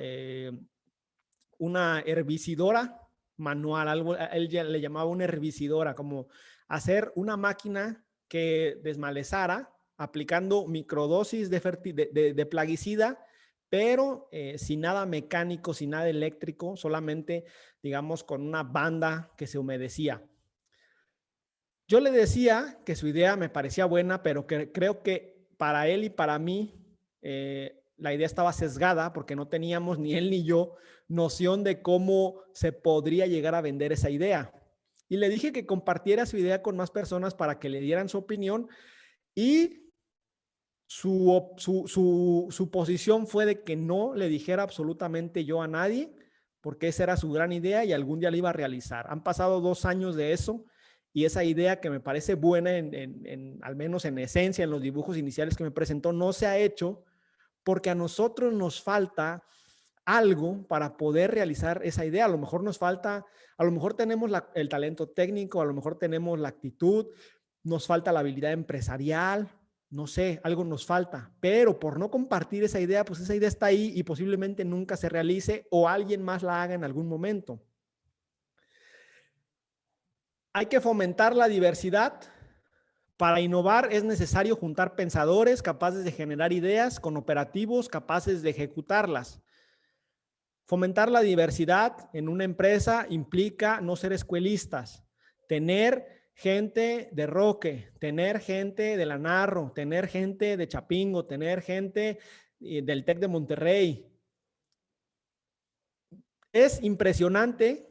herbicidora manual, algo, él ya le llamaba una herbicidora, como hacer una máquina que desmalezara aplicando microdosis de plaguicida, pero sin nada mecánico, sin nada eléctrico, solamente, digamos, con una banda que se humedecía. Yo le decía que su idea me parecía buena, pero que creo que para él y para mí la idea estaba sesgada porque no teníamos ni él ni yo noción de cómo se podría llegar a vender esa idea. Y le dije que compartiera su idea con más personas para que le dieran su opinión y su posición fue de que no le dijera absolutamente yo a nadie, porque esa era su gran idea y algún día la iba a realizar. Han pasado 2 años de eso y esa idea que me parece buena, al menos en esencia, en los dibujos iniciales que me presentó, no se ha hecho porque a nosotros nos falta algo para poder realizar esa idea. A lo mejor nos falta, a lo mejor tenemos el talento técnico, a lo mejor tenemos la actitud, nos falta la habilidad empresarial, no sé, algo nos falta, pero por no compartir esa idea, pues esa idea está ahí y posiblemente nunca se realice o alguien más la haga en algún momento. Hay que fomentar la diversidad. Para innovar es necesario juntar pensadores capaces de generar ideas con operativos capaces de ejecutarlas. Fomentar la diversidad en una empresa implica no ser escuelistas, tener gente de Roque, tener gente de La Narro, tener gente de Chapingo, tener gente del TEC de Monterrey. Es impresionante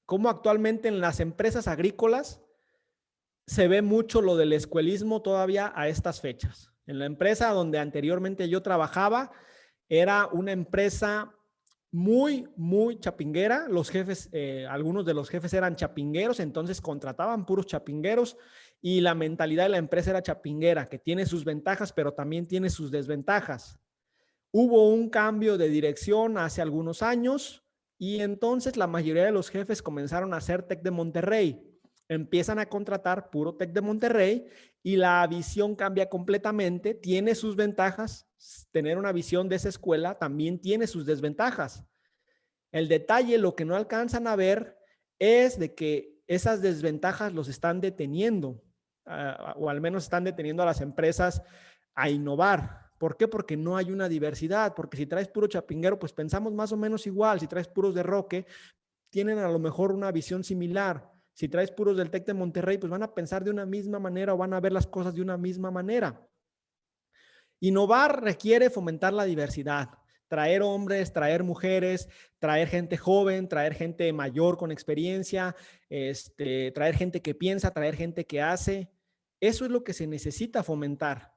cómo actualmente en las empresas agrícolas se ve mucho lo del escuelismo todavía a estas fechas. En la empresa donde anteriormente yo trabajaba, era una empresa muy chapinguera. Los jefes, algunos de los jefes eran chapingueros, entonces contrataban puros chapingueros y la mentalidad de la empresa era chapinguera, que tiene sus ventajas, pero también tiene sus desventajas. Hubo un cambio de dirección hace algunos años y entonces la mayoría de los jefes comenzaron a hacer TEC de Monterrey. Empiezan a contratar puro TEC de Monterrey y la visión cambia completamente. Tiene sus ventajas. Tener una visión de esa escuela también tiene sus desventajas. El detalle, lo que no alcanzan a ver es de que esas desventajas los están deteniendo, o al menos están deteniendo a las empresas a innovar. ¿Por qué? Porque no hay una diversidad, porque si traes puro chapinguero, pues pensamos más o menos igual. Si traes puros de Roque, tienen a lo mejor una visión similar. Si traes puros del TEC de Monterrey, pues van a pensar de una misma manera o van a ver las cosas de una misma manera. Innovar requiere fomentar la diversidad, traer hombres, traer mujeres, traer gente joven, traer gente mayor con experiencia, traer gente que piensa, traer gente que hace. Eso es lo que se necesita fomentar.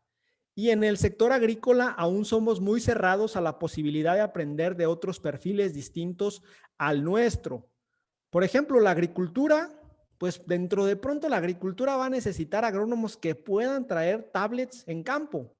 Y en el sector agrícola aún somos muy cerrados a la posibilidad de aprender de otros perfiles distintos al nuestro. Por ejemplo, la agricultura, pues dentro de pronto la agricultura va a necesitar agrónomos que puedan traer tablets en campo.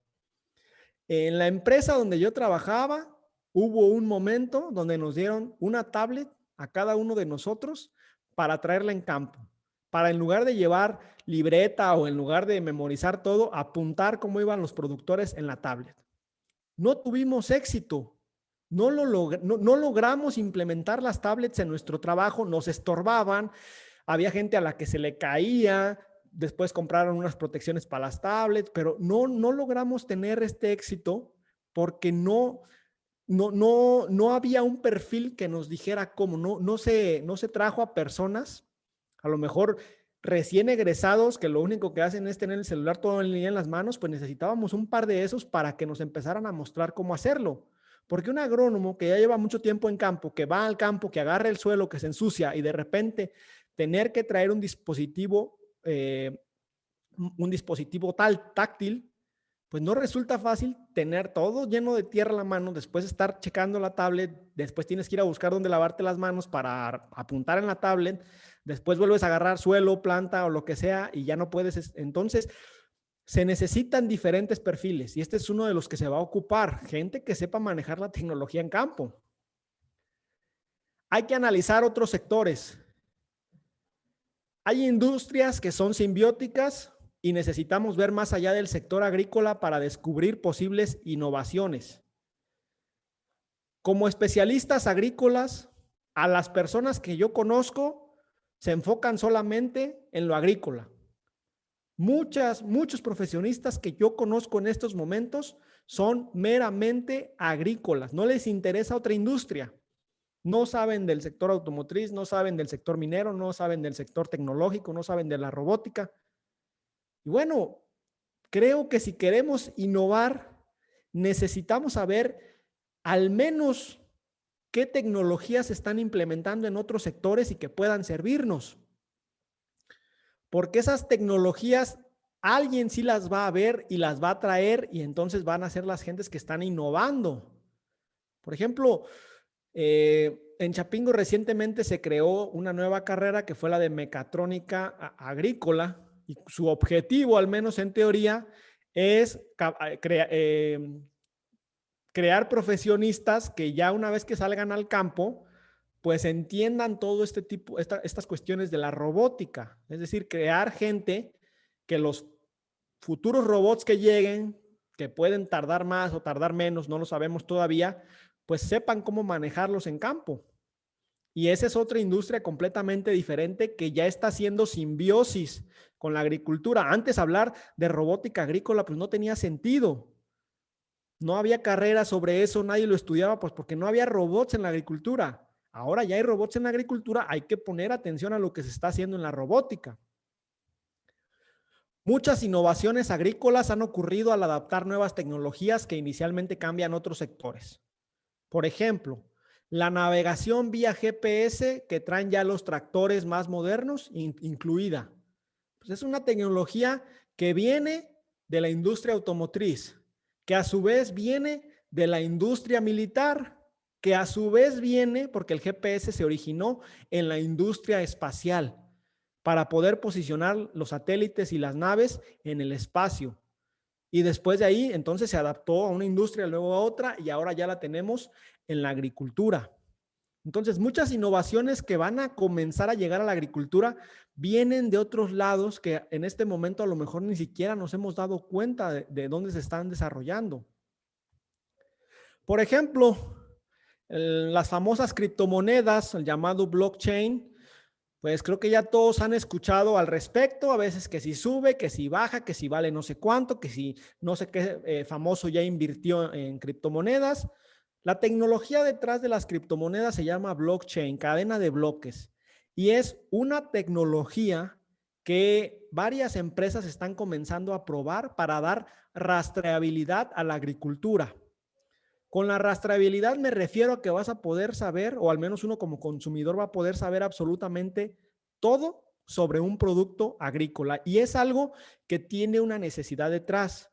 En la empresa donde yo trabajaba, hubo un momento donde nos dieron una tablet a cada uno de nosotros para traerla en campo. Para en lugar de llevar libreta o en lugar de memorizar todo, apuntar cómo iban los productores en la tablet. No tuvimos éxito. No logramos implementar las tablets en nuestro trabajo, nos estorbaban, había gente a la que se le caía, después compraron unas protecciones para las tablets, pero no logramos tener este éxito porque no había un perfil que nos dijera cómo, no se trajo a personas, a lo mejor recién egresados, que lo único que hacen es tener el celular todo el día en las manos, pues necesitábamos un par de esos para que nos empezaran a mostrar cómo hacerlo. Porque un agrónomo que ya lleva mucho tiempo en campo, que va al campo, que agarra el suelo, que se ensucia y de repente tener que traer un dispositivo táctil, pues no resulta fácil tener todo lleno de tierra a la mano, después estar checando la tablet, después tienes que ir a buscar dónde lavarte las manos para apuntar en la tablet, después vuelves a agarrar suelo, planta o lo que sea y ya no puedes. Entonces, se necesitan diferentes perfiles y este es uno de los que se va a ocupar, gente que sepa manejar la tecnología en campo. Hay que analizar otros sectores. Hay industrias que son simbióticas y necesitamos ver más allá del sector agrícola para descubrir posibles innovaciones. Como especialistas agrícolas, a las personas que yo conozco se enfocan solamente en lo agrícola. Muchos profesionistas que yo conozco en estos momentos son meramente agrícolas, no les interesa otra industria. No saben del sector automotriz, no saben del sector minero, no saben del sector tecnológico, no saben de la robótica. Y bueno, creo que si queremos innovar, necesitamos saber al menos qué tecnologías se están implementando en otros sectores y que puedan servirnos. Porque esas tecnologías alguien sí las va a ver y las va a traer y entonces van a ser las gentes que están innovando. Por ejemplo, en Chapingo recientemente se creó una nueva carrera que fue la de mecatrónica agrícola y su objetivo, al menos en teoría, es crear profesionistas que ya una vez que salgan al campo, pues entiendan todo este tipo, estas cuestiones de la robótica. Es decir, crear gente que los futuros robots que lleguen, que pueden tardar más o tardar menos, no lo sabemos todavía, pues sepan cómo manejarlos en campo. Y esa es otra industria completamente diferente que ya está haciendo simbiosis con la agricultura. Antes hablar de robótica agrícola pues no tenía sentido. No había carrera sobre eso, nadie lo estudiaba pues porque no había robots en la agricultura. Ahora ya hay robots en la agricultura, hay que poner atención a lo que se está haciendo en la robótica. Muchas innovaciones agrícolas han ocurrido al adaptar nuevas tecnologías que inicialmente cambian otros sectores. Por ejemplo, la navegación vía GPS que traen ya los tractores más modernos incluida. Pues es una tecnología que viene de la industria automotriz, que a su vez viene de la industria militar, que a su vez viene porque el GPS se originó en la industria espacial para poder posicionar los satélites y las naves en el espacio. Y después de ahí, entonces se adaptó a una industria, luego a otra, y ahora ya la tenemos en la agricultura. Entonces, muchas innovaciones que van a comenzar a llegar a la agricultura vienen de otros lados que en este momento a lo mejor ni siquiera nos hemos dado cuenta de dónde se están desarrollando. Por ejemplo, las famosas criptomonedas, el llamado blockchain, pues creo que ya todos han escuchado al respecto, a veces que si sube, que si baja, que si vale no sé cuánto, que si no sé qué famoso ya invirtió en criptomonedas. La tecnología detrás de las criptomonedas se llama blockchain, cadena de bloques, y es una tecnología que varias empresas están comenzando a probar para dar rastreabilidad a la agricultura. Con la rastreabilidad me refiero a que vas a poder saber, o al menos uno como consumidor va a poder saber absolutamente todo sobre un producto agrícola. Y es algo que tiene una necesidad detrás.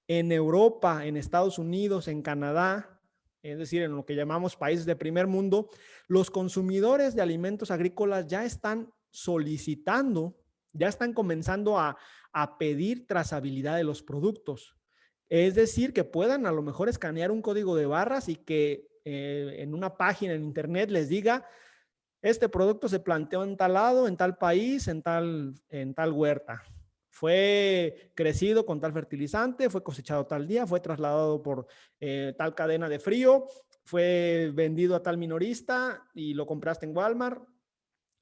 En Europa, en Estados Unidos, en Canadá, es decir, en lo que llamamos países de primer mundo, los consumidores de alimentos agrícolas ya están solicitando, ya están comenzando a pedir trazabilidad de los productos. Es decir, que puedan a lo mejor escanear un código de barras y que en una página en internet les diga, este producto se planteó en tal lado, en tal país, en tal huerta. Fue crecido con tal fertilizante, fue cosechado tal día, fue trasladado por tal cadena de frío, fue vendido a tal minorista y lo compraste en Walmart.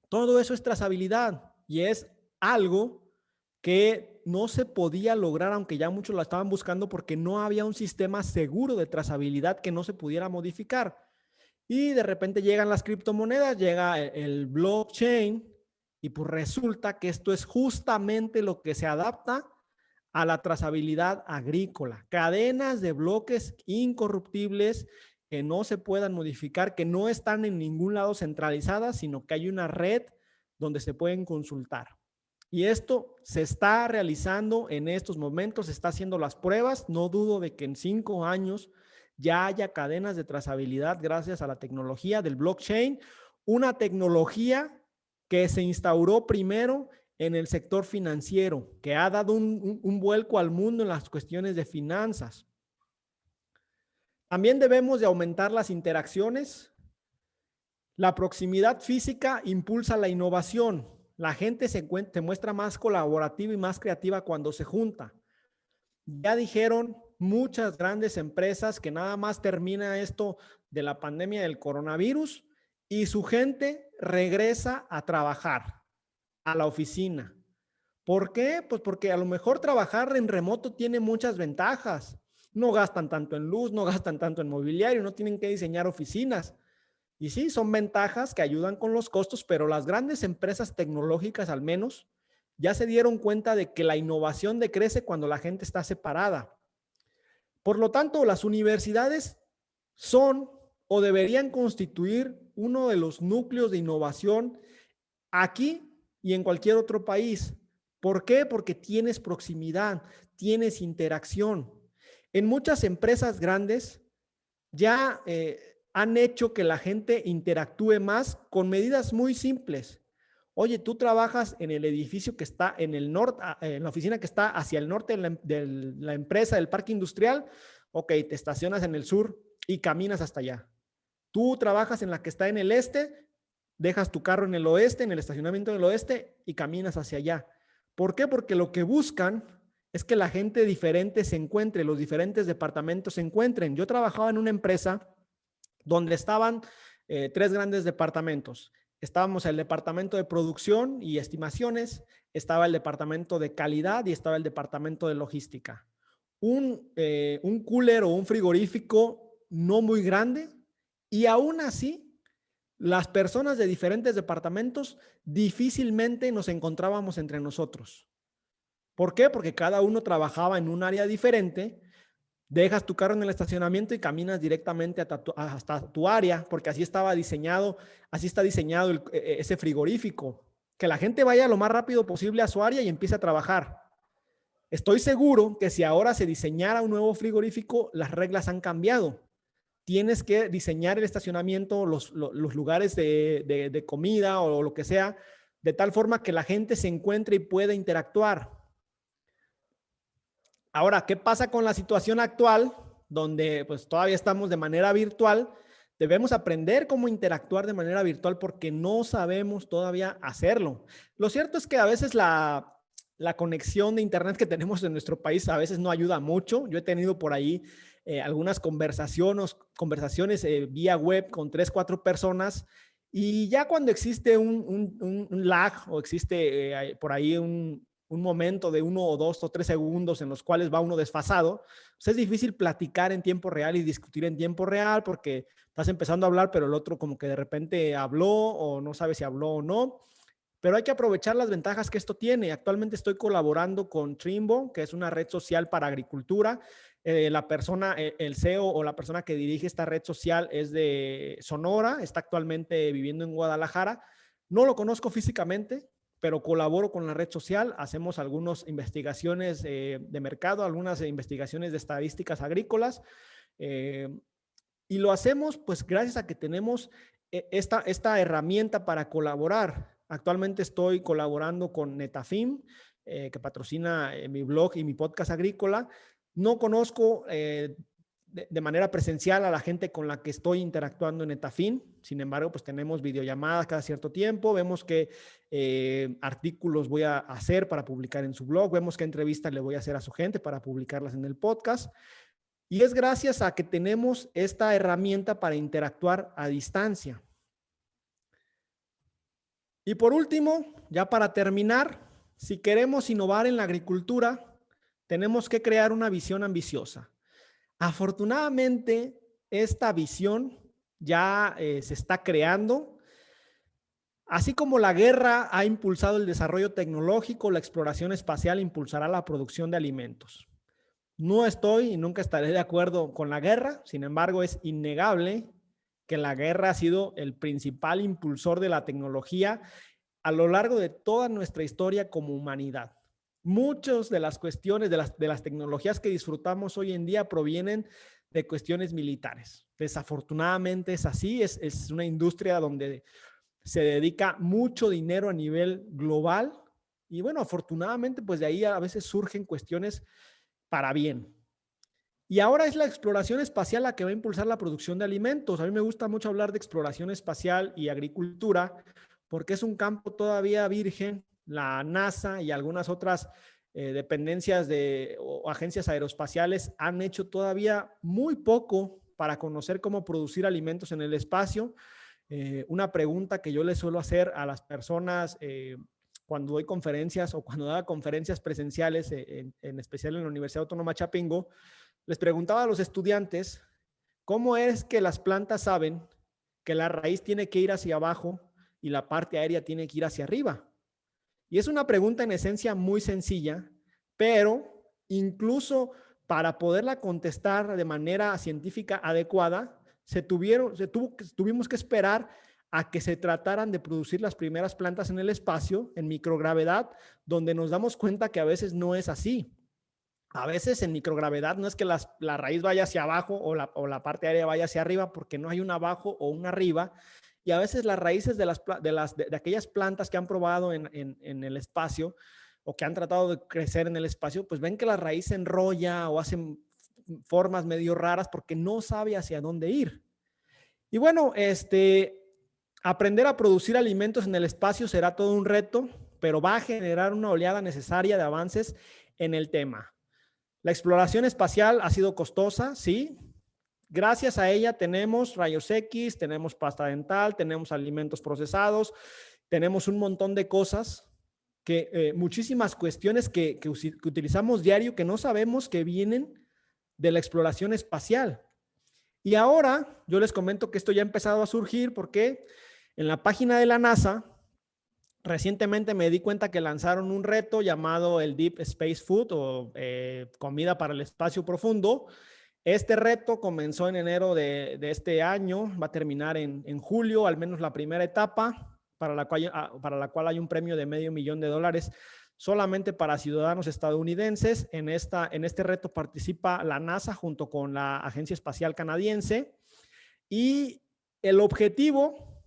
Todo eso es trazabilidad y es algo que no se podía lograr, aunque ya muchos lo estaban buscando, porque no había un sistema seguro de trazabilidad que no se pudiera modificar. Y de repente llegan las criptomonedas, llega el blockchain, y pues resulta que esto es justamente lo que se adapta a la trazabilidad agrícola. Cadenas de bloques incorruptibles que no se puedan modificar, que no están en ningún lado centralizadas, sino que hay una red donde se pueden consultar. Y esto se está realizando en estos momentos, se está haciendo las pruebas. No dudo de que en 5 años ya haya cadenas de trazabilidad gracias a la tecnología del blockchain, una tecnología que se instauró primero en el sector financiero, que ha dado un vuelco al mundo en las cuestiones de finanzas. También debemos de aumentar las interacciones. La proximidad física impulsa la innovación. La gente se muestra más colaborativa y más creativa cuando se junta. Ya dijeron muchas grandes empresas que nada más termina esto de la pandemia del coronavirus y su gente regresa a trabajar a la oficina. ¿Por qué? Pues porque a lo mejor trabajar en remoto tiene muchas ventajas. No gastan tanto en luz, no gastan tanto en mobiliario, no tienen que diseñar oficinas. Y sí, son ventajas que ayudan con los costos, pero las grandes empresas tecnológicas al menos ya se dieron cuenta de que la innovación decrece cuando la gente está separada. Por lo tanto, las universidades son o deberían constituir uno de los núcleos de innovación aquí y en cualquier otro país. ¿Por qué? Porque tienes proximidad, tienes interacción. En muchas empresas grandes ya han hecho que la gente interactúe más con medidas muy simples. Oye, tú trabajas en el edificio que está en el norte, en la oficina que está hacia el norte de la empresa, del parque industrial. Ok, te estacionas en el sur y caminas hasta allá. Tú trabajas en la que está en el este, dejas tu carro en el oeste, en el estacionamiento del oeste y caminas hacia allá. ¿Por qué? Porque lo que buscan es que la gente diferente se encuentre, los diferentes departamentos se encuentren. Yo trabajaba en una empresa donde estaban 3 grandes departamentos. Estábamos el departamento de producción y estimaciones, estaba el departamento de calidad y estaba el departamento de logística. Un cooler o un frigorífico no muy grande y aún así las personas de diferentes departamentos difícilmente nos encontrábamos entre nosotros. ¿Por qué? Porque cada uno trabajaba en un área diferente. Dejas tu carro en el estacionamiento y caminas directamente hasta tu área, porque así estaba diseñado, así está diseñado ese frigorífico. Que la gente vaya lo más rápido posible a su área y empiece a trabajar. Estoy seguro que si ahora se diseñara un nuevo frigorífico, las reglas han cambiado. Tienes que diseñar el estacionamiento, los lugares de comida o lo que sea, de tal forma que la gente se encuentre y pueda interactuar. Ahora, ¿qué pasa con la situación actual, donde pues todavía estamos de manera virtual? Debemos aprender cómo interactuar de manera virtual porque no sabemos todavía hacerlo. Lo cierto es que a veces la conexión de internet que tenemos en nuestro país a veces no ayuda mucho. Yo he tenido por ahí algunas conversaciones vía web con 3, 4 personas y ya cuando existe un lag o existe por ahí un momento de 1 o 2 o 3 segundos en los cuales va uno desfasado, pues es difícil platicar en tiempo real y discutir en tiempo real porque estás empezando a hablar, pero el otro como que de repente habló o no sabe si habló o no. Pero hay que aprovechar las ventajas que esto tiene. Actualmente estoy colaborando con Trimbo, que es una red social para agricultura. La persona, el CEO o la persona que dirige esta red social es de Sonora, está actualmente viviendo en Guadalajara. No lo conozco físicamente, pero colaboro con la red social, hacemos algunas investigaciones de mercado, algunas investigaciones de estadísticas agrícolas, y lo hacemos pues gracias a que tenemos esta herramienta para colaborar. Actualmente estoy colaborando con Netafim, que patrocina mi blog y mi podcast agrícola. No conozco de manera presencial a la gente con la que estoy interactuando en Netafim. Sin embargo, pues tenemos videollamadas cada cierto tiempo, vemos qué artículos voy a hacer para publicar en su blog, vemos qué entrevistas le voy a hacer a su gente para publicarlas en el podcast. Y es gracias a que tenemos esta herramienta para interactuar a distancia. Y por último, ya para terminar, si queremos innovar en la agricultura, tenemos que crear una visión ambiciosa. Afortunadamente, esta visión ya se está creando. Así como la guerra ha impulsado el desarrollo tecnológico, la exploración espacial impulsará la producción de alimentos. No estoy y nunca estaré de acuerdo con la guerra, sin embargo, es innegable que la guerra ha sido el principal impulsor de la tecnología a lo largo de toda nuestra historia como humanidad. Muchas de las cuestiones de las tecnologías que disfrutamos hoy en día provienen de cuestiones militares. Desafortunadamente es así, es una industria donde se dedica mucho dinero a nivel global Y bueno, afortunadamente, pues de ahí a veces surgen cuestiones para bien. Y ahora es la exploración espacial la que va a impulsar la producción de alimentos. A mí me gusta mucho hablar de exploración espacial y agricultura porque es un campo todavía virgen. La NASA y algunas otras dependencias o agencias aeroespaciales han hecho todavía muy poco para conocer cómo producir alimentos en el espacio. Una pregunta que yo les suelo hacer a las personas cuando doy conferencias o cuando daba conferencias presenciales, en especial en la Universidad Autónoma Chapingo, les preguntaba a los estudiantes, ¿cómo es que las plantas saben que la raíz tiene que ir hacia abajo y la parte aérea tiene que ir hacia arriba? Y es una pregunta en esencia muy sencilla, pero incluso para poderla contestar de manera científica adecuada, tuvimos que esperar a que se trataran de producir las primeras plantas en el espacio, en microgravedad, donde nos damos cuenta que a veces no es así. A veces en microgravedad no es que la raíz vaya hacia abajo o la parte aérea vaya hacia arriba, porque no hay un abajo o un arriba. Y a veces las raíces de aquellas plantas que han probado en el espacio o que han tratado de crecer en el espacio, pues ven que la raíz se enrolla o hacen formas medio raras porque no sabe hacia dónde ir. Y bueno, aprender a producir alimentos en el espacio será todo un reto, pero va a generar una oleada necesaria de avances en el tema. La exploración espacial ha sido costosa, sí. Gracias a ella tenemos rayos X, tenemos pasta dental, tenemos alimentos procesados, tenemos un montón de cosas, muchísimas cuestiones que utilizamos diario que no sabemos que vienen de la exploración espacial. Y ahora yo les comento que esto ya ha empezado a surgir porque en la página de la NASA recientemente me di cuenta que lanzaron un reto llamado el Deep Space Food o comida para el espacio profundo. Este reto comenzó en enero de este año, va a terminar en julio, al menos la primera etapa, para la cual hay un premio de $500,000 solamente para ciudadanos estadounidenses. En este reto participa la NASA junto con la Agencia Espacial Canadiense y el objetivo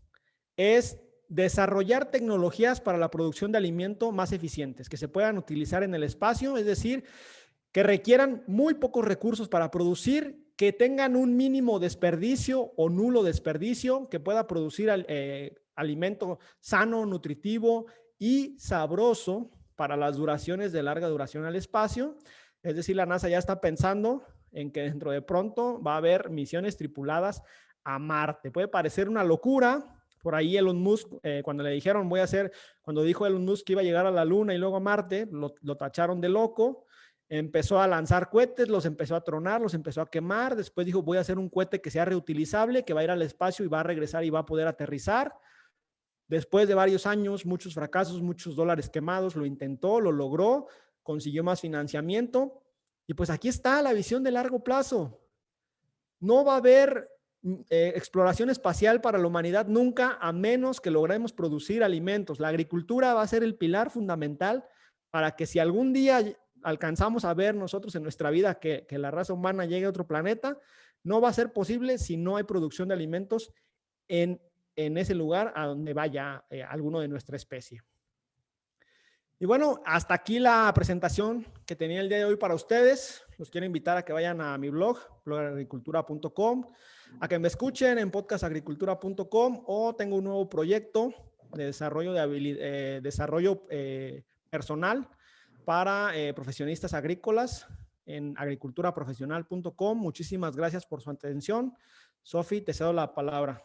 es desarrollar tecnologías para la producción de alimento más eficientes, que se puedan utilizar en el espacio, es decir, que requieran muy pocos recursos para producir, que tengan un mínimo desperdicio o nulo desperdicio, que pueda producir alimento sano, nutritivo y sabroso para las duraciones de larga duración al espacio. Es decir, la NASA ya está pensando en que dentro de pronto va a haber misiones tripuladas a Marte. Puede parecer una locura. Por ahí Elon Musk, cuando dijo Elon Musk que iba a llegar a la Luna y luego a Marte, lo tacharon de loco. Empezó a lanzar cohetes, los empezó a tronar, los empezó a quemar. Después dijo, voy a hacer un cohete que sea reutilizable, que va a ir al espacio y va a regresar y va a poder aterrizar. Después de varios años, muchos fracasos, muchos dólares quemados, lo intentó, lo logró, consiguió más financiamiento. Y pues aquí está la visión de largo plazo. No va a haber exploración espacial para la humanidad nunca, a menos que logremos producir alimentos. La agricultura va a ser el pilar fundamental para que si algún día alcanzamos a ver nosotros en nuestra vida que la raza humana llegue a otro planeta, no va a ser posible si no hay producción de alimentos en ese lugar a donde vaya alguno de nuestra especie. Y bueno, hasta aquí la presentación que tenía el día de hoy para ustedes. Los quiero invitar a que vayan a mi blog, blogagricultura.com, a que me escuchen en podcastagricultura.com o tengo un nuevo proyecto de desarrollo personal para profesionistas agrícolas en agriculturaprofesional.com. Muchísimas gracias por su atención. Sofi, te cedo la palabra.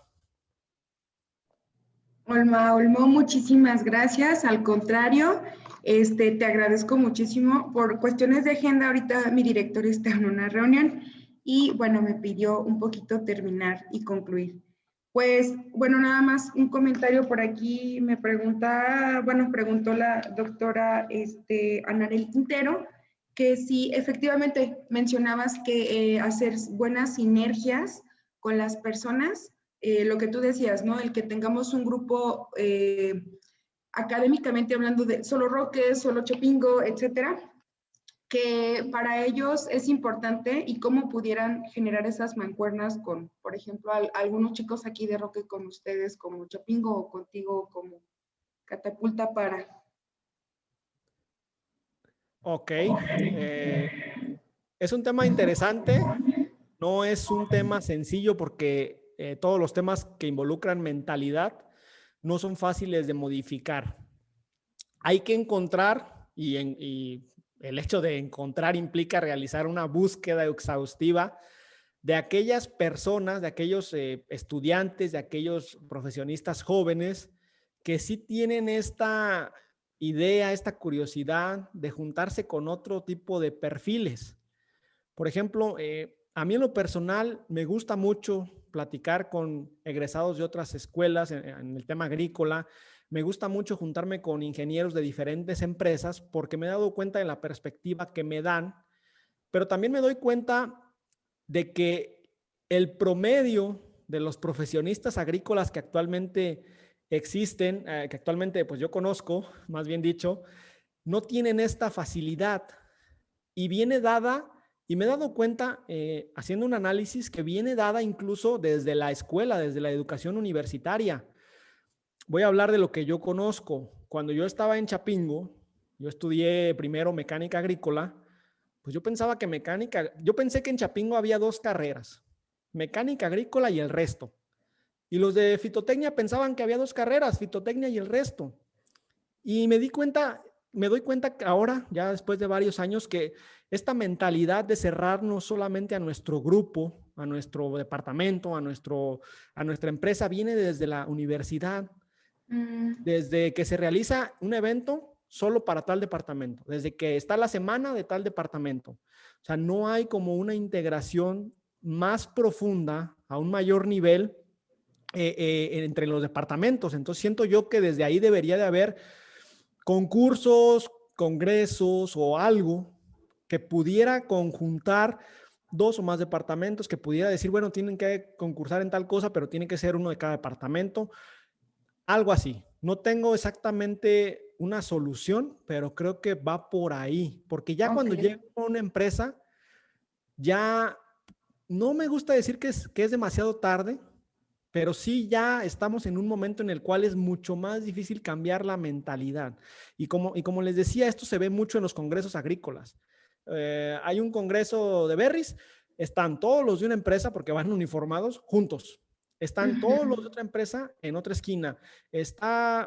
Olmo, muchísimas gracias. Al contrario, te agradezco muchísimo. Por cuestiones de agenda, ahorita mi director está en una reunión y bueno, me pidió un poquito terminar y concluir. Pues bueno, nada más un comentario por aquí. Preguntó la doctora Anarel Quintero que si efectivamente mencionabas que hacer buenas sinergias con las personas, lo que tú decías, ¿no? El que tengamos un grupo académicamente hablando de solo Roques, solo Chapingo, etcétera, que para ellos es importante y cómo pudieran generar esas mancuernas con, por ejemplo, algunos chicos aquí de Roque con ustedes como Chapingo o contigo como Catapulta para Ok. Es un tema interesante. No es un tema sencillo porque todos los temas que involucran mentalidad no son fáciles de modificar. Hay que encontrar, y el hecho de encontrar implica realizar una búsqueda exhaustiva de aquellas personas, de aquellos estudiantes, de aquellos profesionistas jóvenes que sí tienen esta idea, esta curiosidad de juntarse con otro tipo de perfiles. Por ejemplo, a mí en lo personal me gusta mucho platicar con egresados de otras escuelas en el tema agrícola. Me gusta mucho juntarme con ingenieros de diferentes empresas porque me he dado cuenta de la perspectiva que me dan, pero también me doy cuenta de que el promedio de los profesionistas agrícolas que actualmente existen, que actualmente pues yo conozco, más bien dicho, no tienen esta facilidad y viene dada, y me he dado cuenta haciendo un análisis que viene dada incluso desde la escuela, desde la educación universitaria. Voy a hablar de lo que yo conozco. Cuando yo estaba en Chapingo, yo estudié primero mecánica agrícola, pues yo pensé que en Chapingo había dos carreras, mecánica agrícola y el resto. Y los de fitotecnia pensaban que había dos carreras, fitotecnia y el resto. Y me doy cuenta que ahora, ya después de varios años, que esta mentalidad de cerrarnos solamente a nuestro grupo, a nuestro departamento, a nuestra empresa, viene desde la universidad, desde que se realiza un evento solo para tal departamento, desde que está la semana de tal departamento. O sea, no hay como una integración más profunda, a un mayor nivel entre los departamentos. Entonces siento yo que desde ahí debería de haber concursos, congresos o algo que pudiera conjuntar dos o más departamentos, que pudiera decir, bueno, tienen que concursar en tal cosa, pero tiene que ser uno de cada departamento. Algo así. No tengo exactamente una solución, pero creo que va por ahí, porque ya cuando Ok. llega una empresa, ya no me gusta decir que es demasiado tarde, pero sí ya estamos en un momento en el cual es mucho más difícil cambiar la mentalidad. Y como les decía, esto se ve mucho en los congresos agrícolas. Hay un congreso de berries, están todos los de una empresa, porque van uniformados, juntos. Están todos los de otra empresa en otra esquina.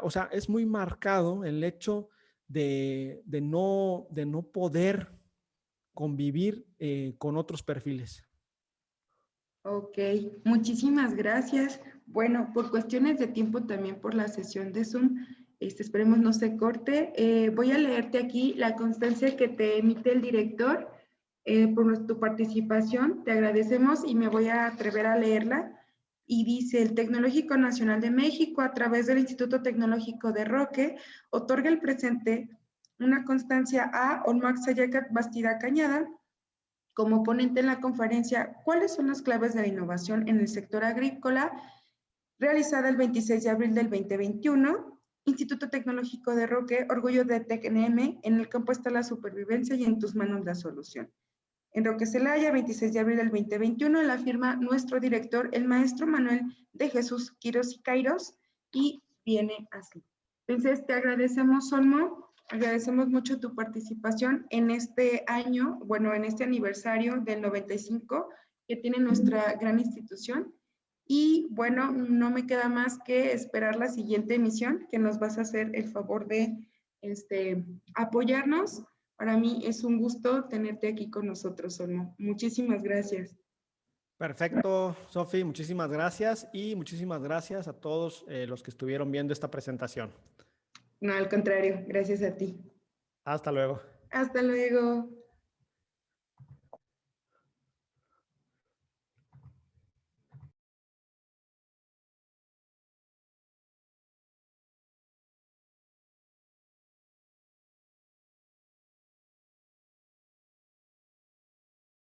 O sea, es muy marcado el hecho de no poder convivir con otros perfiles. Ok, muchísimas gracias. Bueno, por cuestiones de tiempo también por la sesión de Zoom, esperemos no se corte. Voy a leerte aquí la constancia que te emite el director por tu participación. Te agradecemos y me voy a atrever a leerla. Y dice, el Tecnológico Nacional de México, a través del Instituto Tecnológico de Roque, otorga el presente una constancia a Olmax Sayacat Bastida Cañada, como ponente en la conferencia ¿Cuáles son las claves de la innovación en el sector agrícola?, realizada el 26 de abril del 2021, Instituto Tecnológico de Roque, orgullo de TecNM, en el campo está la supervivencia y en tus manos la solución. En Roque Celaya, 26 de abril del 2021, la firma nuestro director, el maestro Manuel de Jesús Quiros y Cairos, y viene así. Entonces, te agradecemos, Olmo, agradecemos mucho tu participación en este año, bueno, en este aniversario del 95 que tiene nuestra gran institución. Y bueno, no me queda más que esperar la siguiente emisión, que nos vas a hacer el favor de apoyarnos. Para mí es un gusto tenerte aquí con nosotros, Olmo. Muchísimas gracias. Perfecto, Sofi, muchísimas gracias y muchísimas gracias a todos los que estuvieron viendo esta presentación. No, al contrario, gracias a ti. Hasta luego. Hasta luego.